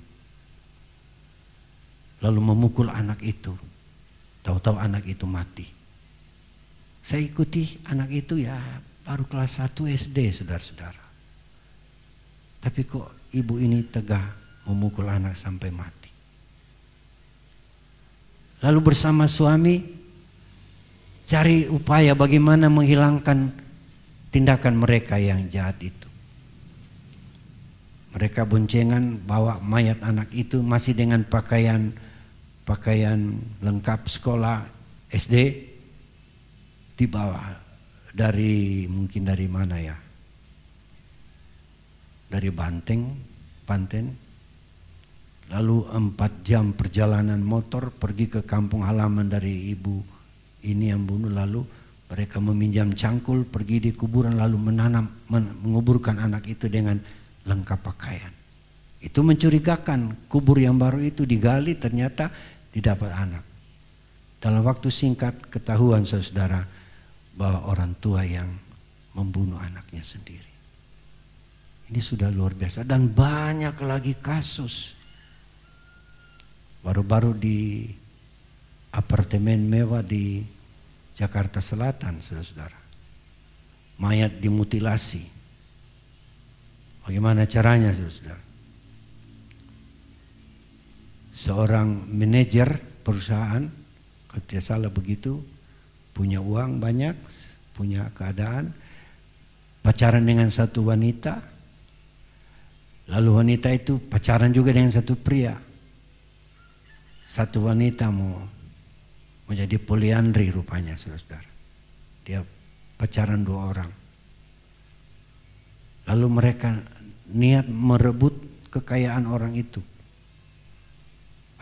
lalu memukul anak itu Tahu-tahu anak itu mati. Saya ikuti anak itu ya baru kelas 1 SD, saudara-saudara. Tapi kok ibu ini tegah memukul anak sampai mati. Lalu bersama suami cari upaya bagaimana menghilangkan tindakan mereka yang jahat itu. Mereka boncengan bawa mayat anak itu masih dengan pakaian lengkap sekolah SD, dibawa dari mungkin dari mana ya, dari Banten, lalu 4 jam perjalanan motor pergi ke kampung halaman dari ibu ini yang bunuh. Lalu mereka meminjam cangkul, pergi di kuburan, lalu menguburkan anak itu dengan lengkap pakaian. Itu mencurigakan, kubur yang baru itu digali, ternyata didapat anak. Dalam waktu singkat ketahuan saudara bahwa orang tua yang membunuh anaknya sendiri. Ini sudah luar biasa dan banyak lagi kasus. Baru-baru di apartemen mewah di Jakarta Selatan, saudara-saudara, mayat dimutilasi. Bagaimana caranya, saudara? Seorang manajer perusahaan, kalau tidak salah begitu, punya uang banyak, punya keadaan, pacaran dengan satu wanita, lalu wanita itu pacaran juga dengan satu pria. Satu wanita mau jadi poliandri rupanya, saudara. Dia pacaran 2 orang. Lalu mereka niat merebut kekayaan orang itu.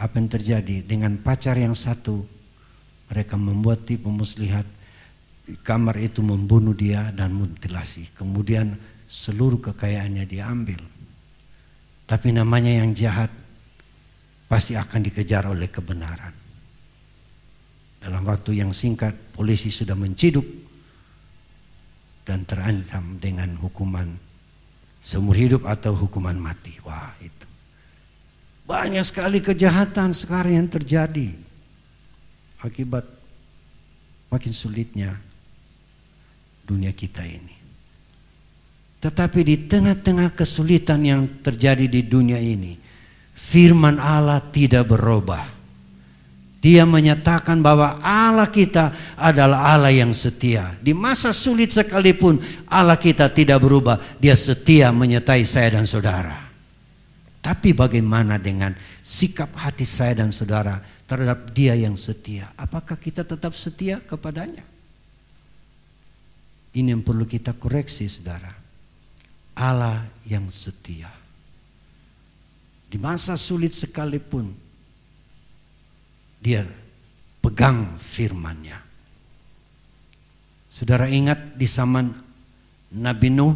Apa yang terjadi? Dengan pacar yang satu, mereka membuat tipu muslihat di kamar itu, membunuh dia dan mutilasi. Kemudian seluruh kekayaannya diambil. Tapi namanya yang jahat pasti akan dikejar oleh kebenaran. Dalam waktu yang singkat polisi sudah menciduk dan terancam dengan hukuman seumur hidup atau hukuman mati. Wah, itu banyak sekali kejahatan sekarang yang terjadi akibat makin sulitnya dunia kita ini. Tetapi di tengah-tengah kesulitan yang terjadi di dunia ini, firman Allah tidak berubah. Dia menyatakan bahwa Allah kita adalah Allah yang setia. Di masa sulit sekalipun Allah kita tidak berubah. Dia setia menyertai saya dan saudara. Tapi bagaimana dengan sikap hati saya dan saudara terhadap Dia yang setia? Apakah kita tetap setia kepadanya? Ini yang perlu kita koreksi, saudara. Allah yang setia. Di masa sulit sekalipun Dia pegang firman-Nya. Saudara ingat di zaman Nabi Nuh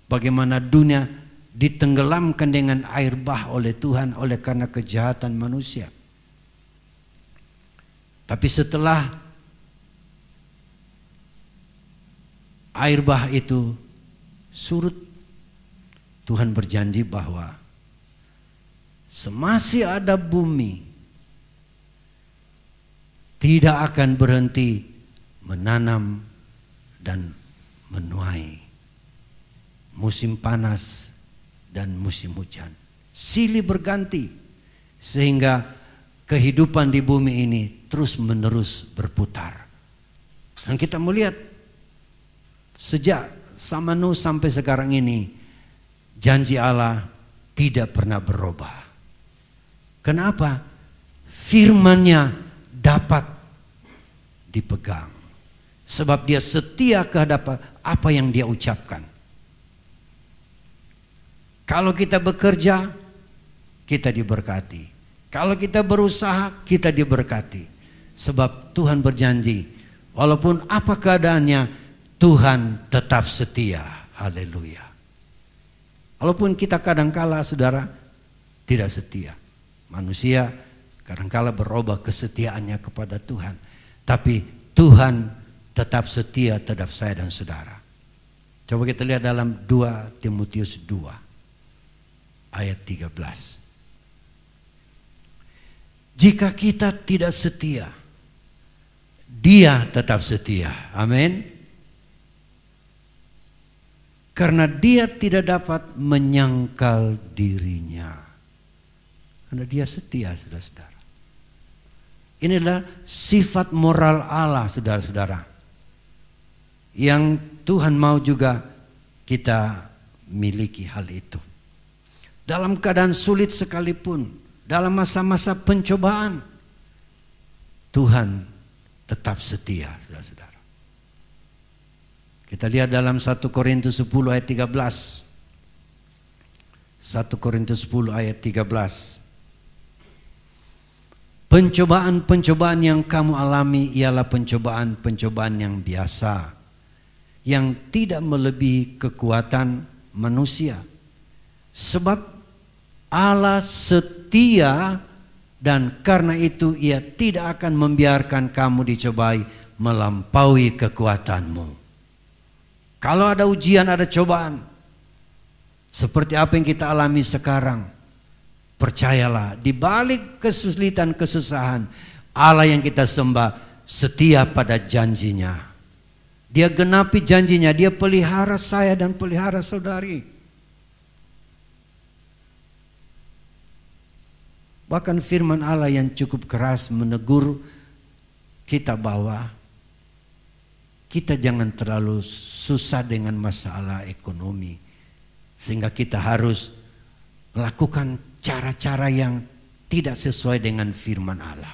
bagaimana dunia ditenggelamkan dengan air bah oleh Tuhan oleh karena kejahatan manusia. Tapi setelah air bah itu surut, Tuhan berjanji bahwa semasih ada bumi tidak akan berhenti menanam dan menuai. Musim panas dan musim hujan silih berganti sehingga kehidupan di bumi ini terus menerus berputar. Dan kita melihat sejak zaman Nuh sampai sekarang ini janji Allah tidak pernah berubah. Kenapa? Firman-Nya dapat dipegang. Sebab Dia setia kehadap apa yang Dia ucapkan. Kalau kita bekerja, kita diberkati. Kalau kita berusaha, kita diberkati. Sebab Tuhan berjanji, walaupun apa keadaannya, Tuhan tetap setia. Haleluya. Walaupun kita kadangkala, saudara, tidak setia. Manusia kadangkala berubah kesetiaannya kepada Tuhan. Tapi Tuhan tetap setia terhadap saya dan saudara. Coba kita lihat dalam 2 Timotius 2 ayat 13. Jika kita tidak setia, Dia tetap setia. Amin. Karena dia tidak dapat menyangkal dirinya. Karena dia setia, saudara-saudara. Ini adalah sifat moral Allah, saudara-saudara, yang Tuhan mau juga kita miliki hal itu. Dalam keadaan sulit sekalipun, dalam masa-masa pencobaan, Tuhan tetap setia, saudara-saudara. Kita lihat dalam 1 Korintus 10 ayat 13. 1 Korintus 10 ayat 13. Pencobaan-pencobaan yang kamu alami ialah pencobaan-pencobaan yang biasa, yang tidak melebihi kekuatan manusia. Sebab Allah setia, dan karena itu Ia tidak akan membiarkan kamu dicobai melampaui kekuatanmu. Kalau ada ujian, ada cobaan, seperti apa yang kita alami sekarang, percayalah, di balik kesulitan, kesusahan, Allah yang kita sembah setia pada janjinya. Dia genapi janjinya, dia pelihara saya dan pelihara saudari. Bahkan firman Allah yang cukup keras menegur kita bahwa kita jangan terlalu susah dengan masalah ekonomi, sehingga kita harus melakukan cara-cara yang tidak sesuai dengan firman Allah.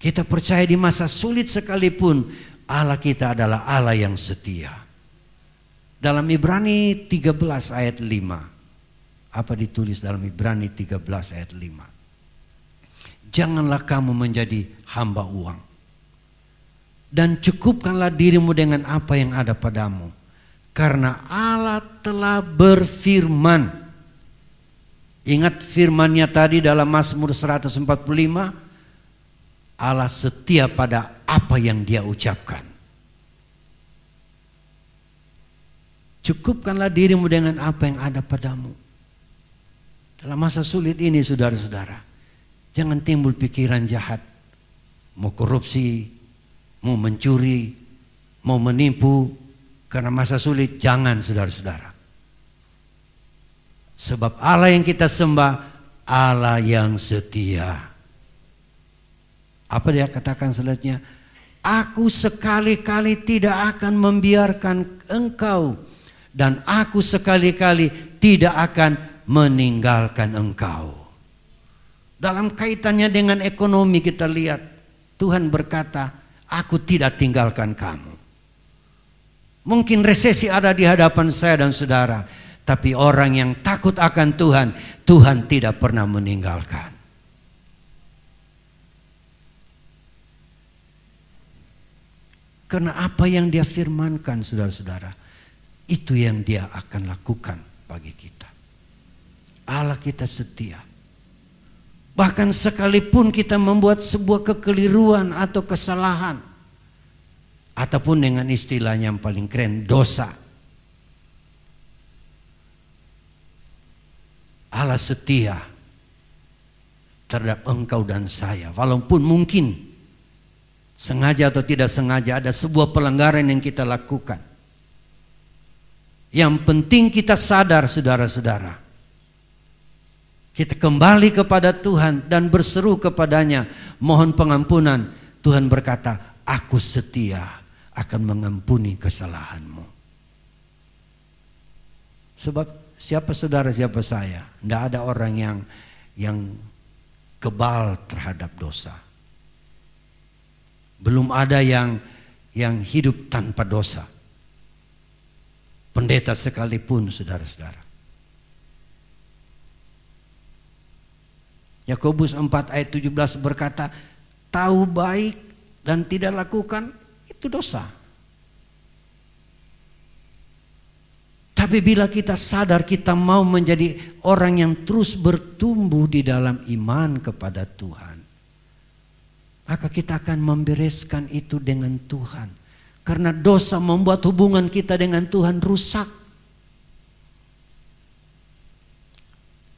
Kita percaya di masa sulit sekalipun, Allah kita adalah Allah yang setia. Dalam Ibrani 13 ayat 5, apa ditulis dalam Ibrani 13 ayat 5? Janganlah kamu menjadi hamba uang, dan cukupkanlah dirimu dengan apa yang ada padamu, karena Allah telah berfirman. Ingat firmannya tadi dalam Mazmur 145, Allah setia pada apa yang dia ucapkan. Cukupkanlah dirimu dengan apa yang ada padamu. Dalam masa sulit ini, saudara-saudara, jangan timbul pikiran jahat, mau korupsi, mau mencuri, mau menipu. Karena masa sulit, jangan, saudara-saudara. Sebab Allah yang kita sembah, Allah yang setia. Apa dia katakan selanjutnya? Aku sekali-kali tidak akan membiarkan engkau, dan aku sekali-kali tidak akan meninggalkan engkau. Dalam kaitannya dengan ekonomi kita lihat, Tuhan berkata, aku tidak tinggalkan kamu. Mungkin resesi ada di hadapan saya dan saudara, tapi orang yang takut akan Tuhan, Tuhan tidak pernah meninggalkan. Karena apa yang dia firmankan, saudara-saudara, itu yang dia akan lakukan bagi kita. Allah kita setia. Bahkan sekalipun kita membuat sebuah kekeliruan atau kesalahan, ataupun dengan istilahnya yang paling keren, dosa, Allah setia terhadap engkau dan saya. Walaupun mungkin sengaja atau tidak sengaja ada sebuah pelanggaran yang kita lakukan. Yang penting kita sadar, saudara-saudara, kita kembali kepada Tuhan dan berseru kepadanya, mohon pengampunan. Tuhan berkata, aku setia akan mengampuni kesalahanmu. Sebab siapa saudara, siapa saya, tidak ada orang yang kebal terhadap dosa. Belum ada yang hidup tanpa dosa. Pendeta sekalipun, saudara-saudara. Yakobus 4 ayat 17 berkata, tahu baik dan tidak lakukan itu dosa. Tapi bila kita sadar kita mau menjadi orang yang terus bertumbuh di dalam iman kepada Tuhan, maka kita akan membereskan itu dengan Tuhan. Karena dosa membuat hubungan kita dengan Tuhan rusak.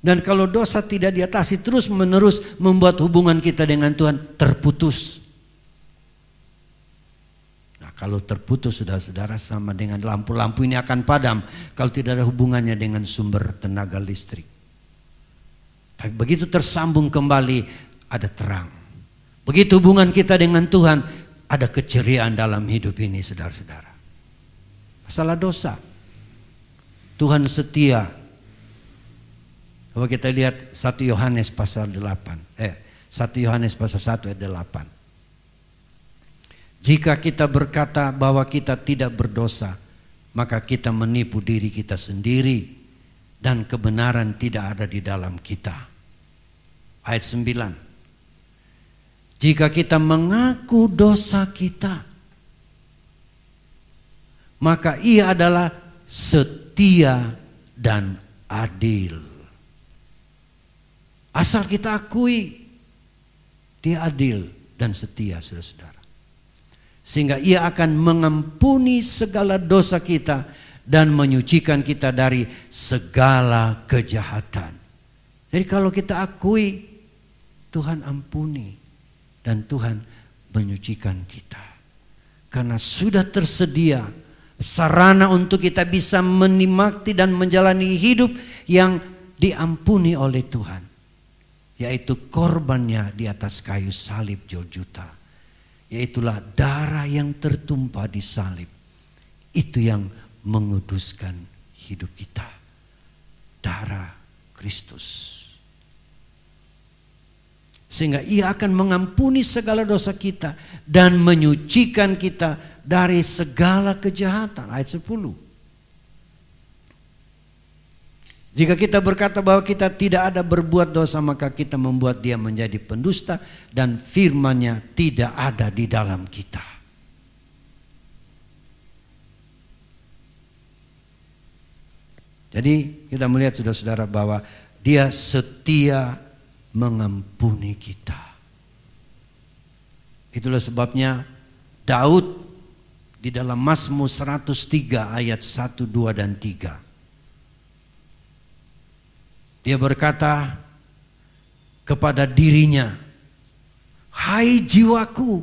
Dan kalau dosa tidak diatasi, terus menerus membuat hubungan kita dengan Tuhan terputus. Kalau terputus saudara-saudara sama dengan lampu-lampu ini akan padam kalau tidak ada hubungannya dengan sumber tenaga listrik. Tapi begitu tersambung kembali ada terang. Begitu hubungan kita dengan Tuhan ada keceriaan dalam hidup ini saudara-saudara. Masalah dosa. Tuhan setia. Coba kita lihat 1 Yohanes pasal 8. 1 Yohanes pasal 1 ayat 8. Jika kita berkata bahwa kita tidak berdosa, maka kita menipu diri kita sendiri dan kebenaran tidak ada di dalam kita. Ayat 9. Jika kita mengaku dosa kita, maka Ia adalah setia dan adil. Asal kita akui, Dia adil dan setia, saudara-saudara. Sehingga Ia akan mengampuni segala dosa kita dan menyucikan kita dari segala kejahatan. Jadi kalau kita akui, Tuhan ampuni dan Tuhan menyucikan kita. Karena sudah tersedia sarana untuk kita bisa menikmati dan menjalani hidup yang diampuni oleh Tuhan. Yaitu korbannya di atas kayu salib Golgota. Yaitulah darah yang tertumpah di salib. Itu yang menguduskan hidup kita. Darah Kristus. Sehingga Ia akan mengampuni segala dosa kita dan menyucikan kita dari segala kejahatan. Ayat 10. Jika kita berkata bahwa kita tidak ada berbuat dosa, maka kita membuat Dia menjadi pendusta dan firman-Nya tidak ada di dalam kita. Jadi kita melihat saudara-saudara bahwa Dia setia mengampuni kita. Itulah sebabnya Daud di dalam Mazmur 103 ayat 1, 2 dan 3. Dia berkata kepada dirinya, hai jiwaku,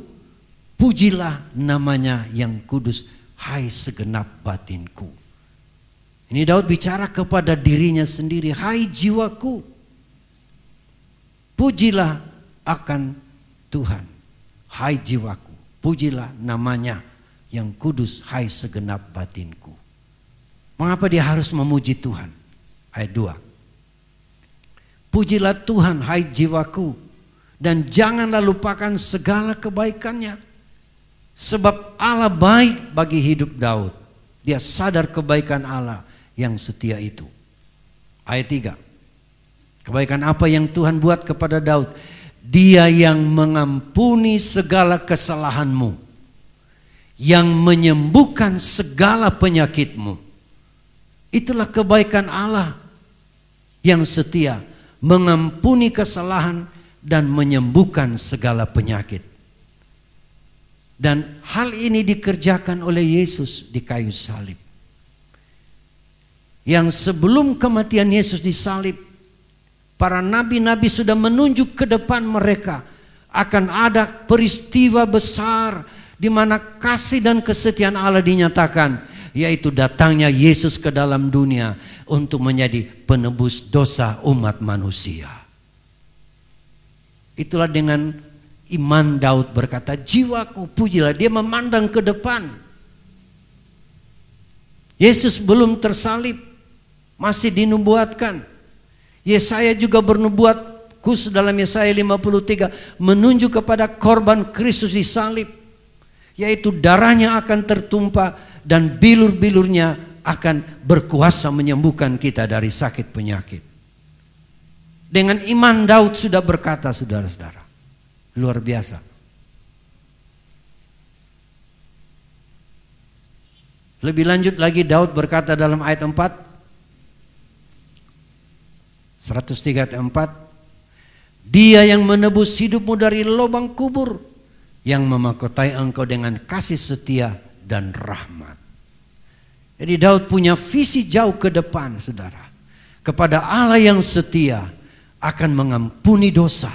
pujilah namanya yang kudus, hai segenap batinku. Ini Daud bicara kepada dirinya sendiri, hai jiwaku, pujilah akan Tuhan. Hai jiwaku, pujilah namanya yang kudus, hai segenap batinku. Mengapa dia harus memuji Tuhan? Ayat 2. Pujilah Tuhan hai jiwaku, dan janganlah lupakan segala kebaikannya. Sebab Allah baik bagi hidup Daud. Dia sadar kebaikan Allah yang setia itu. Ayat 3. Kebaikan apa yang Tuhan buat kepada Daud? Dia yang mengampuni segala kesalahanmu, yang menyembuhkan segala penyakitmu. Itulah kebaikan Allah yang setia, mengampuni kesalahan dan menyembuhkan segala penyakit. Dan hal ini dikerjakan oleh Yesus di kayu salib. Yang sebelum kematian Yesus disalib, para nabi-nabi sudah menunjuk ke depan mereka akan ada peristiwa besar di mana kasih dan kesetiaan Allah dinyatakan, yaitu datangnya Yesus ke dalam dunia untuk menjadi penebus dosa umat manusia. Itulah dengan iman Daud berkata, jiwaku pujilah. Dia memandang ke depan. Yesus belum tersalib, masih dinubuatkan. Yesaya juga bernubuat khusus dalam Yesaya 53 menunjuk kepada korban Kristus disalib, yaitu darahnya akan tertumpah dan bilur-bilurnya akan berkuasa menyembuhkan kita dari sakit penyakit. Dengan iman Daud sudah berkata, saudara-saudara, luar biasa. Lebih lanjut lagi Daud berkata dalam ayat 4, 103 ayat 4, Dia yang menebus hidupmu dari lubang kubur, yang memahkotai engkau dengan kasih setia dan rahmat. Jadi Daud punya visi jauh ke depan, saudara, kepada Allah yang setia, akan mengampuni dosa,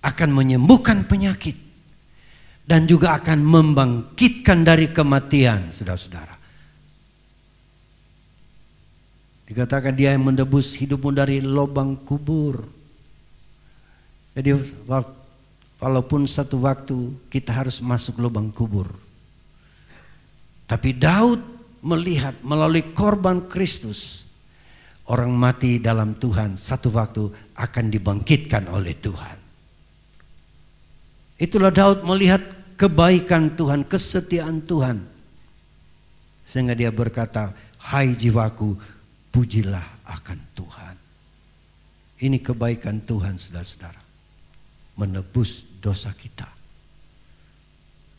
akan menyembuhkan penyakit, dan juga akan membangkitkan dari kematian, saudara-saudara. Dikatakan dia yang menebus hidupmu dari lubang kubur. Jadi walaupun satu waktu kita harus masuk lubang kubur, tapi Daud melihat melalui korban Kristus, orang mati dalam Tuhan satu waktu akan dibangkitkan oleh Tuhan. Itulah Daud melihat kebaikan Tuhan, kesetiaan Tuhan, sehingga dia berkata, hai jiwaku, pujilah akan Tuhan. Ini kebaikan Tuhan, saudara-saudara, menebus dosa kita.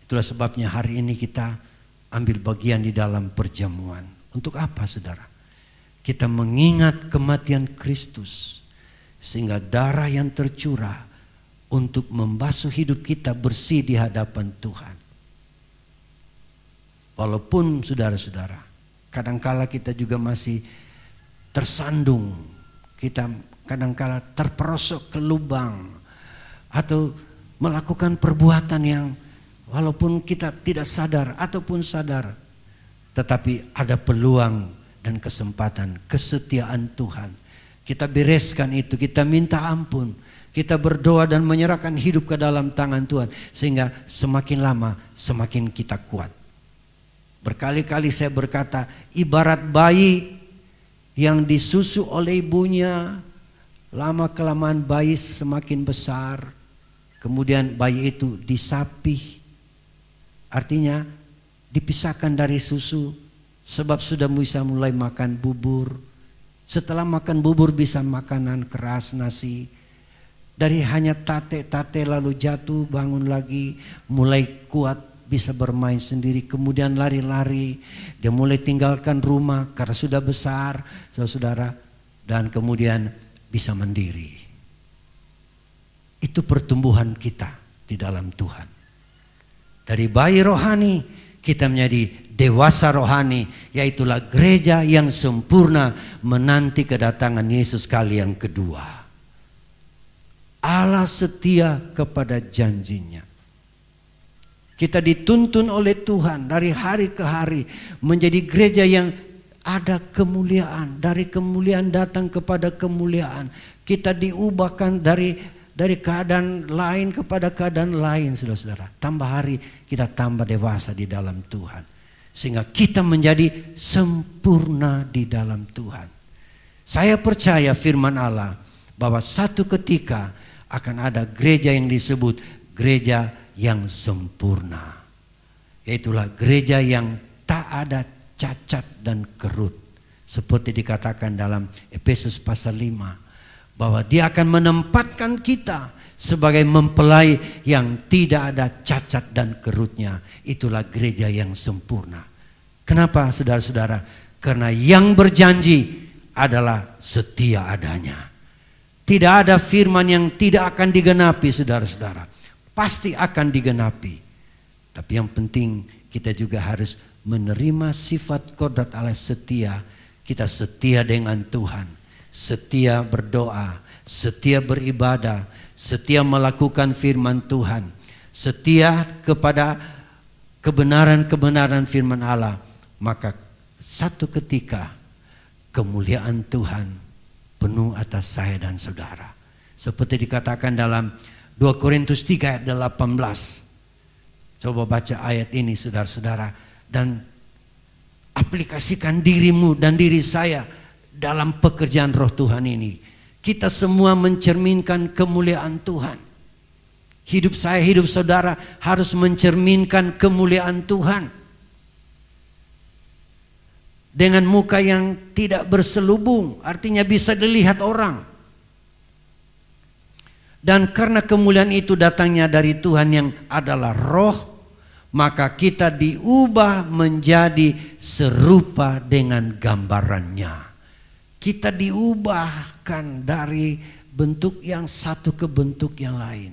Itulah sebabnya hari ini kita ambil bagian di dalam perjamuan. Untuk apa, saudara? Kita mengingat kematian Kristus, sehingga darah yang tercurah untuk membasuh hidup kita bersih di hadapan Tuhan. Walaupun saudara-saudara, kadangkala kita juga masih tersandung, kita kadangkala terperosok ke lubang, atau melakukan perbuatan yang walaupun kita tidak sadar ataupun sadar, tetapi ada peluang dan kesempatan, kesetiaan Tuhan. Kita bereskan itu, kita minta ampun, kita berdoa dan menyerahkan hidup ke dalam tangan Tuhan, sehingga semakin lama semakin kita kuat. Berkali-kali saya berkata, ibarat bayi yang disusu oleh ibunya, lama kelamaan bayi semakin besar, kemudian bayi itu disapih, artinya dipisahkan dari susu, sebab sudah bisa mulai makan bubur. Setelah makan bubur bisa makanan keras, nasi. Dari hanya tate lalu jatuh, bangun lagi, mulai kuat, bisa bermain sendiri, kemudian lari-lari. Dia mulai tinggalkan rumah karena sudah besar, saudara, dan kemudian bisa mandiri. Itu pertumbuhan kita di dalam Tuhan. Dari bayi rohani kita menjadi dewasa rohani, yaitulah gereja yang sempurna menanti kedatangan Yesus kali yang kedua. Allah setia kepada janjinya. Kita dituntun oleh Tuhan dari hari ke hari menjadi gereja yang ada kemuliaan, dari kemuliaan datang kepada kemuliaan. Kita diubahkan dari keadaan lain kepada keadaan lain, saudara-saudara. Tambah hari kita tambah dewasa di dalam Tuhan, sehingga kita menjadi sempurna di dalam Tuhan. Saya percaya firman Allah bahwa satu ketika akan ada gereja yang disebut gereja yang sempurna, yaitulah gereja yang tak ada cacat dan kerut, seperti dikatakan dalam Efesus pasal 5, bahwa dia akan menempatkan kita sebagai mempelai yang tidak ada cacat dan kerutnya. Itulah gereja yang sempurna. Kenapa, saudara-saudara? Karena yang berjanji adalah setia adanya. Tidak ada firman yang tidak akan digenapi, saudara-saudara. Pasti akan digenapi. Tapi yang penting kita juga harus menerima sifat kodrat Allah setia. Kita setia dengan Tuhan, setia berdoa, setia beribadah, setia melakukan firman Tuhan, setia kepada kebenaran-kebenaran firman Allah. Maka satu ketika kemuliaan Tuhan penuh atas saya dan saudara. Seperti dikatakan dalam 2 Korintus 3 ayat 18. Coba baca ayat ini, saudara-saudara, dan aplikasikan dirimu dan diri saya dalam pekerjaan roh Tuhan ini. Kita semua mencerminkan kemuliaan Tuhan. Hidup saya, hidup saudara harus mencerminkan kemuliaan Tuhan. Dengan muka yang tidak berselubung, artinya bisa dilihat orang. Dan karena kemuliaan itu datangnya dari Tuhan yang adalah roh, maka kita diubah menjadi serupa dengan gambarannya. Kita diubahkan dari bentuk yang satu ke bentuk yang lain.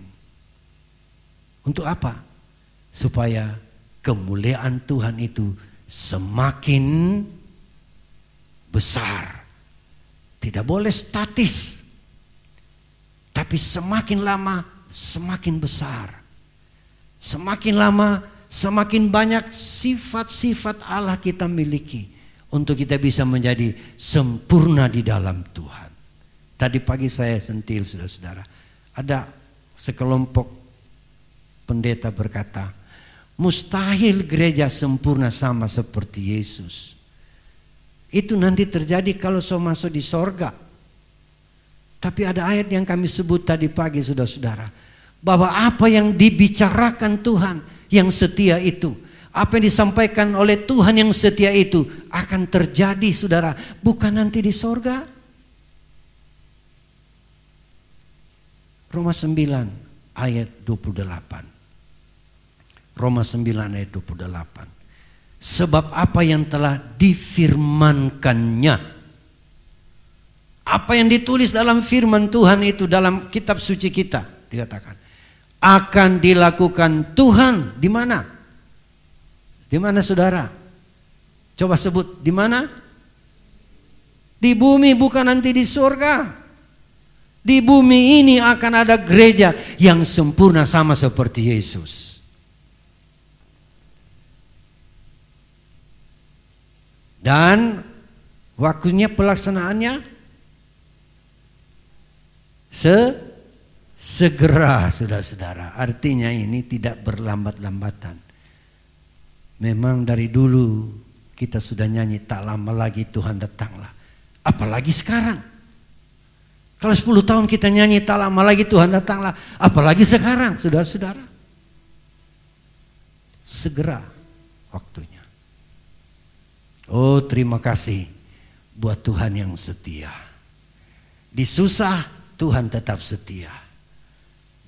Untuk apa? Supaya kemuliaan Tuhan itu semakin besar. Tidak boleh statis, tapi semakin lama semakin besar. Semakin lama, semakin banyak sifat-sifat Allah kita miliki untuk kita bisa menjadi sempurna di dalam Tuhan. Tadi pagi saya sentil, saudara-saudara, ada sekelompok pendeta berkata, mustahil gereja sempurna sama seperti Yesus. Itu nanti terjadi kalau so masuk di sorga. Tapi ada ayat yang kami sebut tadi pagi, saudara-saudara, bahwa apa yang dibicarakan Tuhan yang setia itu, apa yang disampaikan oleh Tuhan yang setia itu akan terjadi, saudara, bukan nanti di sorga. Roma 9 ayat 28. Roma 9 ayat 28. Sebab apa yang telah difirmankannya, apa yang ditulis dalam firman Tuhan itu dalam kitab suci kita, dikatakan akan dilakukan Tuhan di mana? Di mana, saudara? Coba sebut di mana? Di bumi, bukan nanti di surga. Di bumi ini akan ada gereja yang sempurna sama seperti Yesus. Dan waktunya pelaksanaannya segera, saudara-saudara. Artinya ini tidak berlambat-lambatan. Memang dari dulu kita sudah nyanyi, tak lama lagi Tuhan datanglah. Apalagi sekarang. Kalau 10 tahun kita nyanyi tak lama lagi Tuhan datanglah, apalagi sekarang, saudara-saudara. Segera waktunya. Oh, terima kasih buat Tuhan yang setia. Di susah Tuhan tetap setia.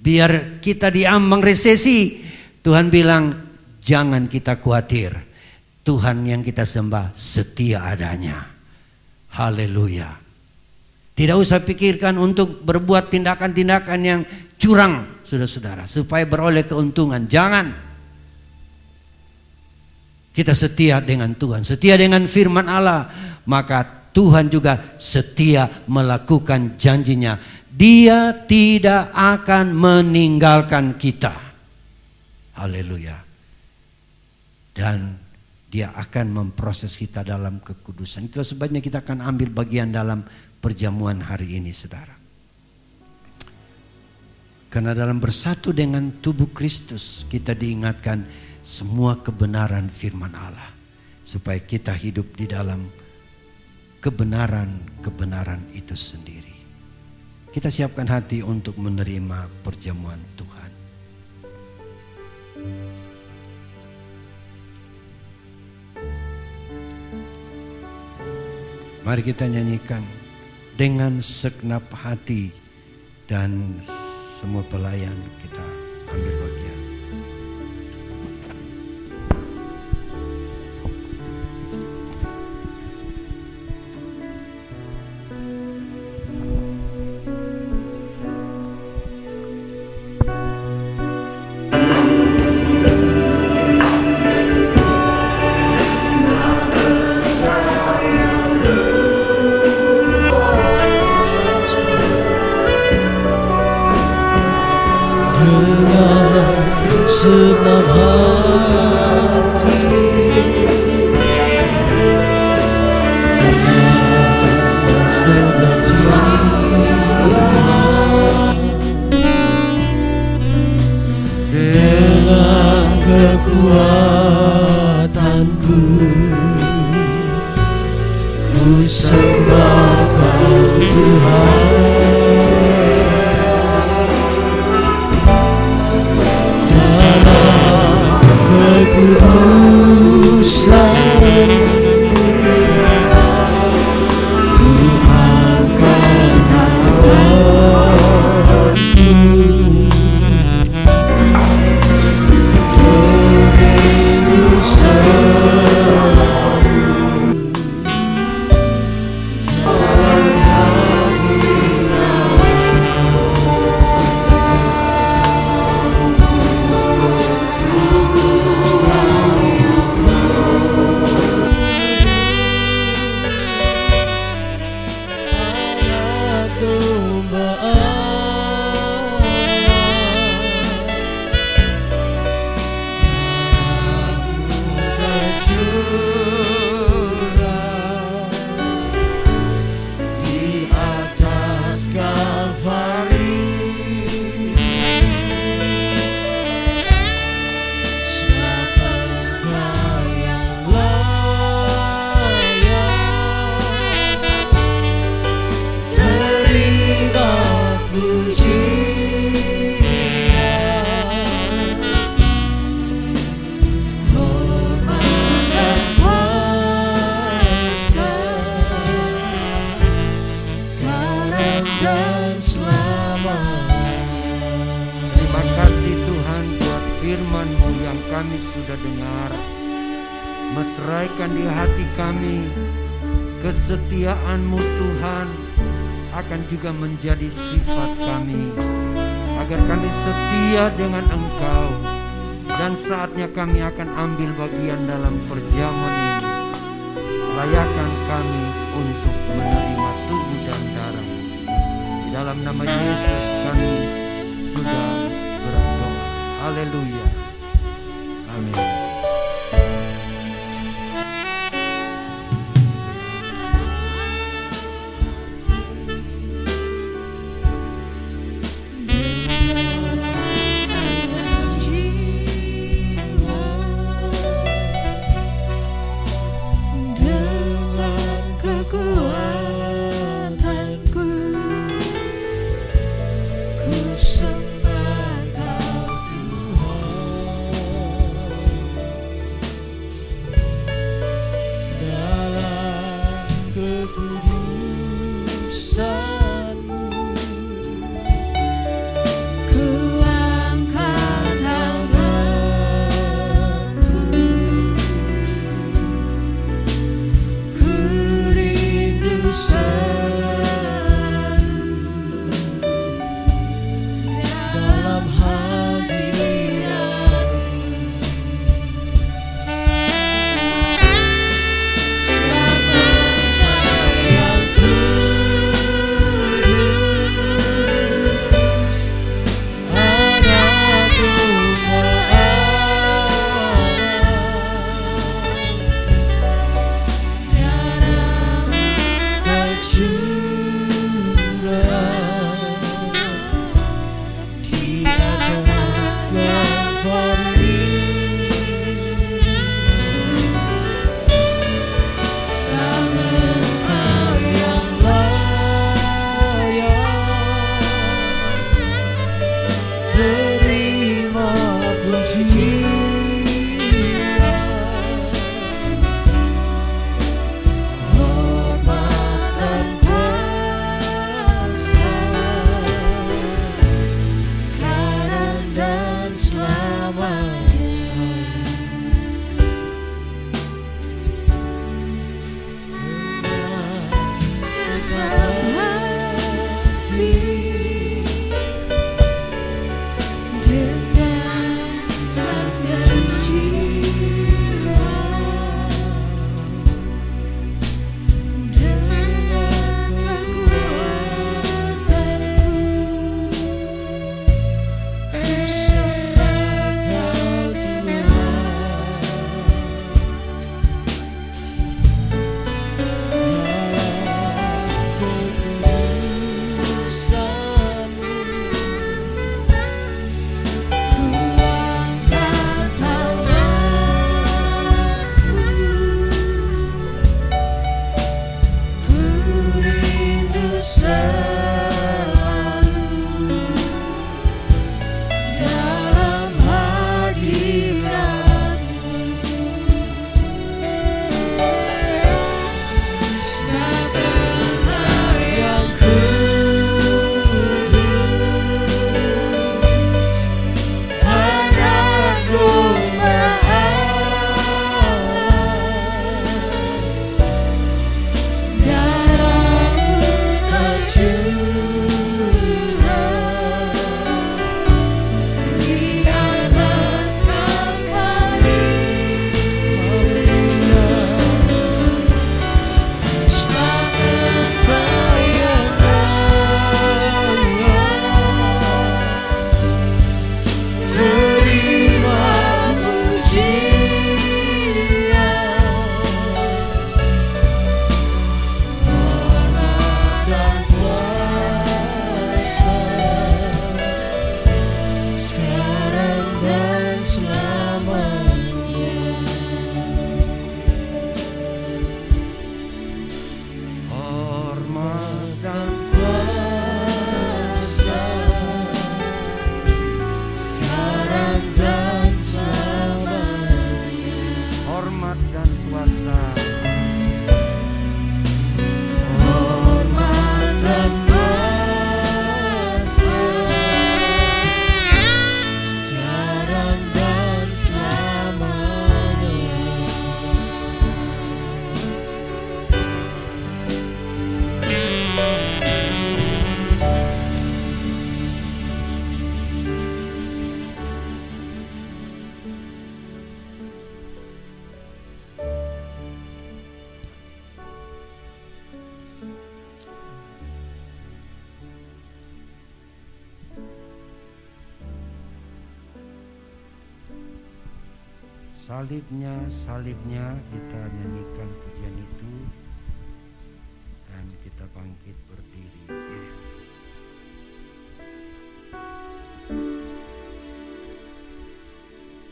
Biar kita diambang resesi, Tuhan bilang jangan kita khawatir. Tuhan yang kita sembah setia adanya. Haleluya. Tidak usah pikirkan untuk berbuat tindakan-tindakan yang curang, saudara-saudara, supaya beroleh keuntungan. Jangan. Kita setia dengan Tuhan, setia dengan firman Allah, maka Tuhan juga setia melakukan janjinya. Dia tidak akan meninggalkan kita. Haleluya. Dan Dia akan memproses kita dalam kekudusan. Itulah sebabnya kita akan ambil bagian dalam perjamuan hari ini, saudara. Karena dalam bersatu dengan tubuh Kristus, kita diingatkan semua kebenaran firman Allah, supaya kita hidup di dalam kebenaran-kebenaran itu sendiri. Kita siapkan hati untuk menerima perjamuan Tuhan. Mari kita nyanyikan dengan segenap hati, dan semua pelayan kita ambil bagian. Segenap hati, dengan segenap jiwa, dengan kekuatanku, ku sembah Kau Tuhan. Kekudusan ku angkat tanganku, beriku selalu dalam hadirat-Mu. sudah dengar. Meteraikan di hati kami kesetiaan-Mu Tuhan akan juga menjadi sifat kami, agar kami setia dengan Engkau. Dan saatnya kami akan ambil bagian dalam perjamuan ini. Layakan kami untuk menerima tubuh dan darah. Di dalam nama Yesus kami sudah berdoa. Haleluya. Amin. Ku sembah Kau Tuhan. salibnya kita nyanyikan pujian itu dan kita bangkit berdiri.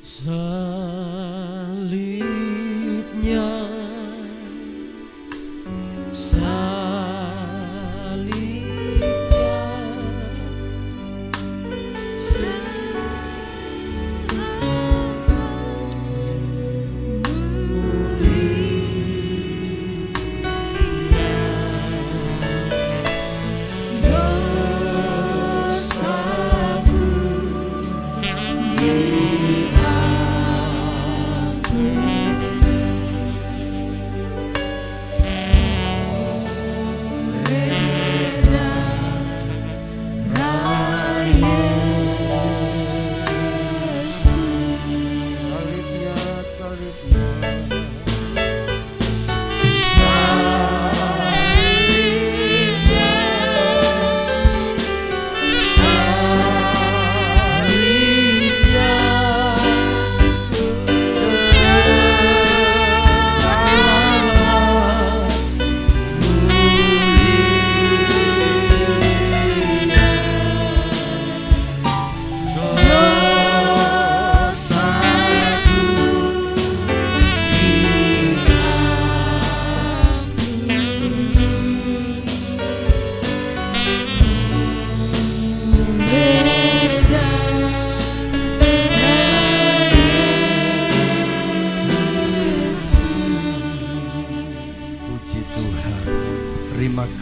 Salibnya,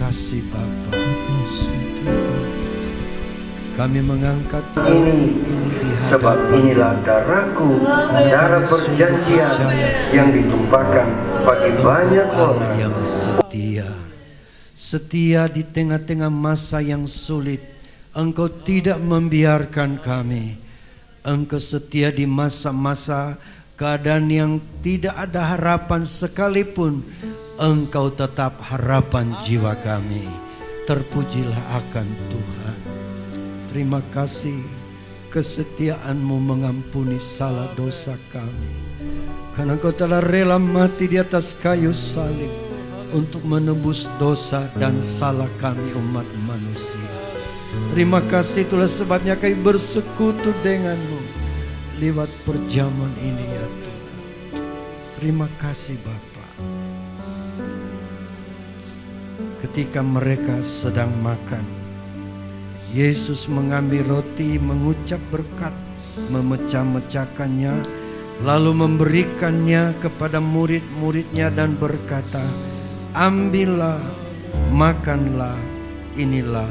kasih Bapa. Kami mengangkat ini sebab inilah darahku, darah perjanjian yang ditumpahkan bagi banyak orang yang setia di tengah-tengah masa yang sulit. Engkau tidak membiarkan kami. Engkau setia di masa-masa keadaan yang tidak ada harapan sekalipun. Engkau tetap harapan jiwa kami. Terpujilah akan Tuhan. Terima kasih kesetiaan-Mu mengampuni salah dosa kami. Karena Engkau telah rela mati di atas kayu salib untuk menebus dosa dan salah kami umat manusia. Terima kasih, itulah sebabnya kami bersekutu denganmu lewat perjamuan ini ya Tuhan. Terima kasih Bapa. Ketika mereka sedang makan, Yesus mengambil roti, mengucap berkat, memecah-mecahkannya, lalu memberikannya kepada murid-muridnya dan berkata, ambillah, makanlah, inilah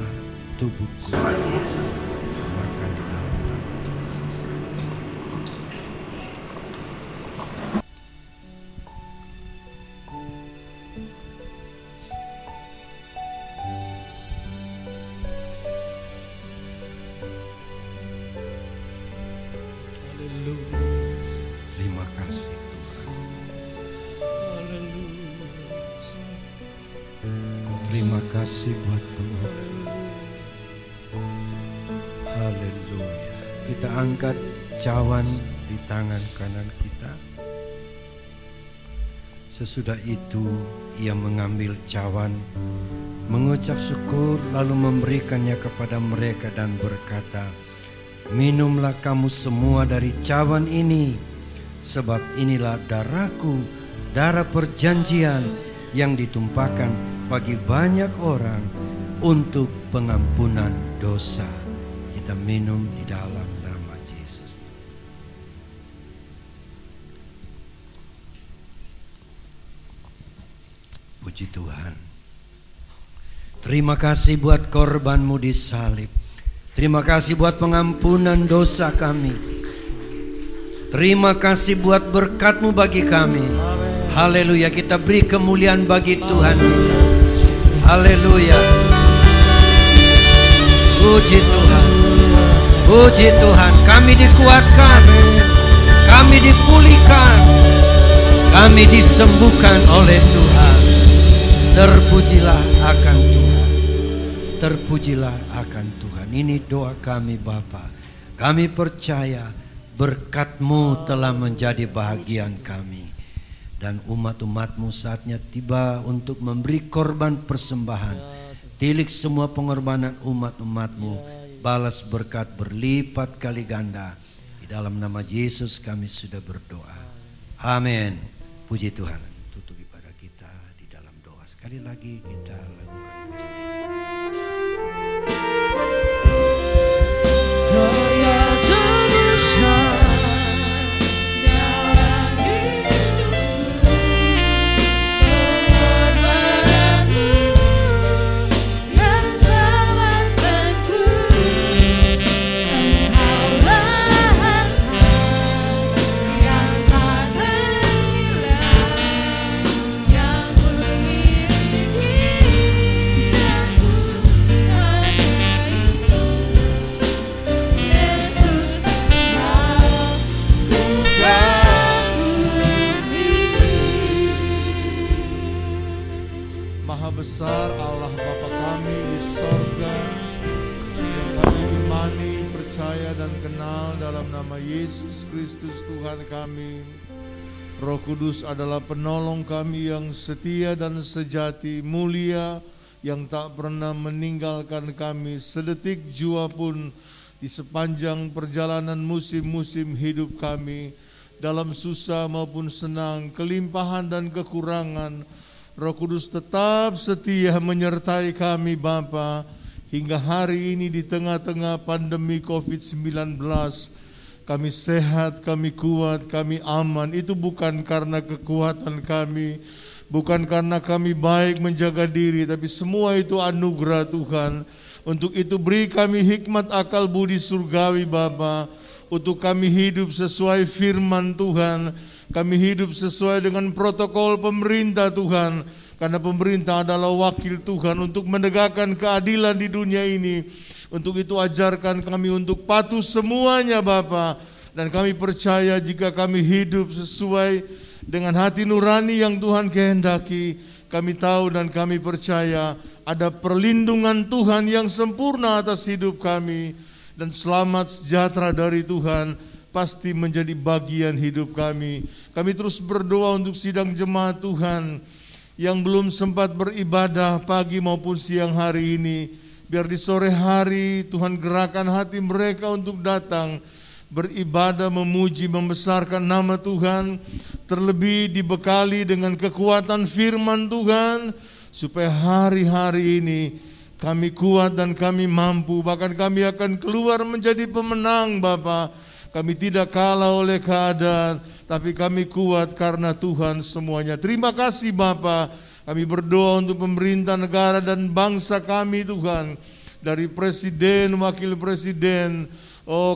tubuhku. Makan di dalam nama Yesus. Terima kasih Tuhan. Terima kasih buat Tuhan. Haleluya. Kita angkat cawan di tangan kanan kita. Sesudah itu ia mengambil cawan, mengucap syukur, lalu memberikannya kepada mereka dan berkata, minumlah kamu semua dari cawan ini, sebab inilah darahku, darah perjanjian yang ditumpahkan bagi banyak orang untuk pengampunan dosa. Kita minum di dalam nama Yesus. Puji Tuhan. Terima kasih buat korban-Mu di salib. Terima kasih buat pengampunan dosa kami. Terima kasih buat berkat-Mu bagi kami. Haleluya, kita beri kemuliaan bagi Tuhan kita. Haleluya. Puji Tuhan. Puji Tuhan, kami dikuatkan, kami dipulihkan, kami disembuhkan oleh Tuhan. Terpujilah akan Tuhan. Terpujilah akan Tuhan. Ini doa kami Bapa. Kami percaya Berkat-Mu telah menjadi bahagian kami. Dan umat-umat-Mu saatnya tiba untuk memberi korban persembahan. Tilik semua pengorbanan umat-umat-Mu. Balas berkat berlipat kali ganda. Di dalam nama Yesus kami sudah berdoa. Amin. Puji Tuhan. Tutup ibadah kita di dalam doa. Sekali lagi kita lakukan puji. Kaya terbesar dalam hidupku, pengorbananmu yang selamatkanku. Engkaulah harta yang tak ternilai, yang memiliki aku hanya itu. Yesus mau ku Maha besar Allah Bapa kami di sorga, yang kami imani, percaya dan kenal dalam nama Yesus Kristus Tuhan kami. Roh Kudus adalah penolong kami yang setia dan sejati, mulia, yang tak pernah meninggalkan kami sedetik jua pun di sepanjang perjalanan musim-musim hidup kami, dalam susah maupun senang, kelimpahan dan kekurangan. Roh Kudus tetap setia menyertai kami Bapa, hingga hari ini di tengah-tengah pandemi COVID-19. Kami sehat, kami kuat, kami aman. Itu bukan karena kekuatan kami, bukan karena kami baik menjaga diri, tapi semua itu anugerah Tuhan. Untuk itu beri kami hikmat akal budi surgawi Bapa, untuk kami hidup sesuai firman Tuhan. Kami hidup sesuai dengan protokol pemerintah Tuhan, karena pemerintah adalah wakil Tuhan untuk menegakkan keadilan di dunia ini. Untuk itu ajarkan kami untuk patuh semuanya Bapa, dan kami percaya jika kami hidup sesuai dengan hati nurani yang Tuhan kehendaki, kami tahu dan kami percaya ada perlindungan Tuhan yang sempurna atas hidup kami, dan selamat sejahtera dari Tuhan pasti menjadi bagian hidup kami. Kami terus berdoa untuk sidang jemaat Tuhan yang belum sempat beribadah pagi maupun siang hari ini. Biar di sore hari Tuhan gerakan hati mereka untuk datang beribadah, memuji, membesarkan nama Tuhan. Terlebih dibekali dengan kekuatan firman Tuhan, supaya hari-hari ini kami kuat dan kami mampu. Bahkan kami akan keluar menjadi pemenang Bapa. Kami tidak kalah oleh keadaan, tapi kami kuat karena Tuhan semuanya. Terima kasih Bapa. Kami berdoa untuk pemerintah negara dan bangsa kami Tuhan. Dari presiden, wakil presiden,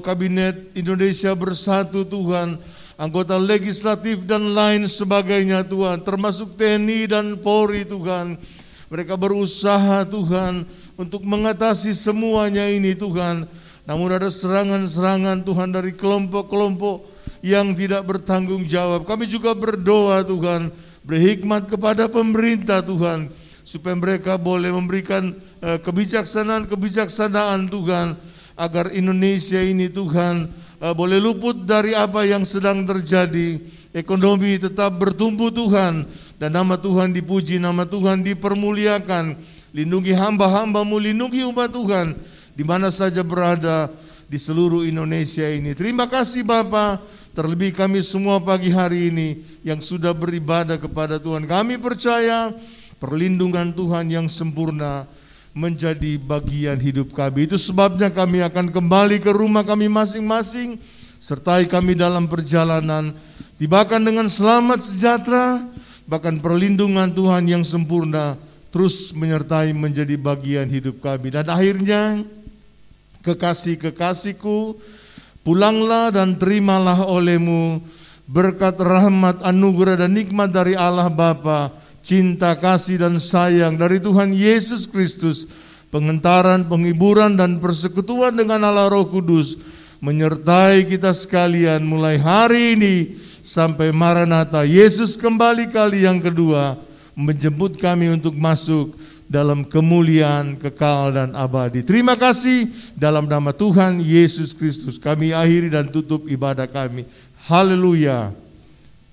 kabinet Indonesia Bersatu Tuhan, anggota legislatif dan lain sebagainya Tuhan, termasuk TNI dan Polri Tuhan. Mereka berusaha Tuhan untuk mengatasi semuanya ini Tuhan. Namun ada serangan-serangan Tuhan dari kelompok-kelompok yang tidak bertanggung jawab. Kami juga berdoa Tuhan, berhikmat kepada pemerintah Tuhan, supaya mereka boleh memberikan kebijaksanaan Tuhan, agar Indonesia ini Tuhan boleh luput dari apa yang sedang terjadi. Ekonomi tetap bertumbuh Tuhan, dan nama Tuhan dipuji, nama Tuhan dipermuliakan. Lindungi hamba-hamba-Mu, lindungi umat Tuhan di mana saja berada di seluruh Indonesia ini. Terima kasih Bapa. Terlebih kami semua pagi hari ini yang sudah beribadah kepada Tuhan. Kami percaya perlindungan Tuhan yang sempurna menjadi bagian hidup kami. Itu sebabnya kami akan kembali ke rumah kami masing-masing. Sertai kami dalam perjalanan. Tibakan dengan selamat sejahtera. Bahkan perlindungan Tuhan yang sempurna terus menyertai menjadi bagian hidup kami. Dan akhirnya, kekasih-kekasihku, pulanglah dan terimalah olehmu berkat rahmat, anugerah dan nikmat dari Allah Bapa, cinta, kasih dan sayang dari Tuhan Yesus Kristus, pengentaran, penghiburan dan persekutuan dengan Allah Roh Kudus menyertai kita sekalian mulai hari ini sampai Maranatha, Yesus kembali kali yang kedua menjemput kami untuk masuk dalam kemuliaan kekal dan abadi. Terima kasih dalam nama Tuhan Yesus Kristus. Kami akhiri dan tutup ibadah kami. Haleluya.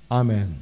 Amin.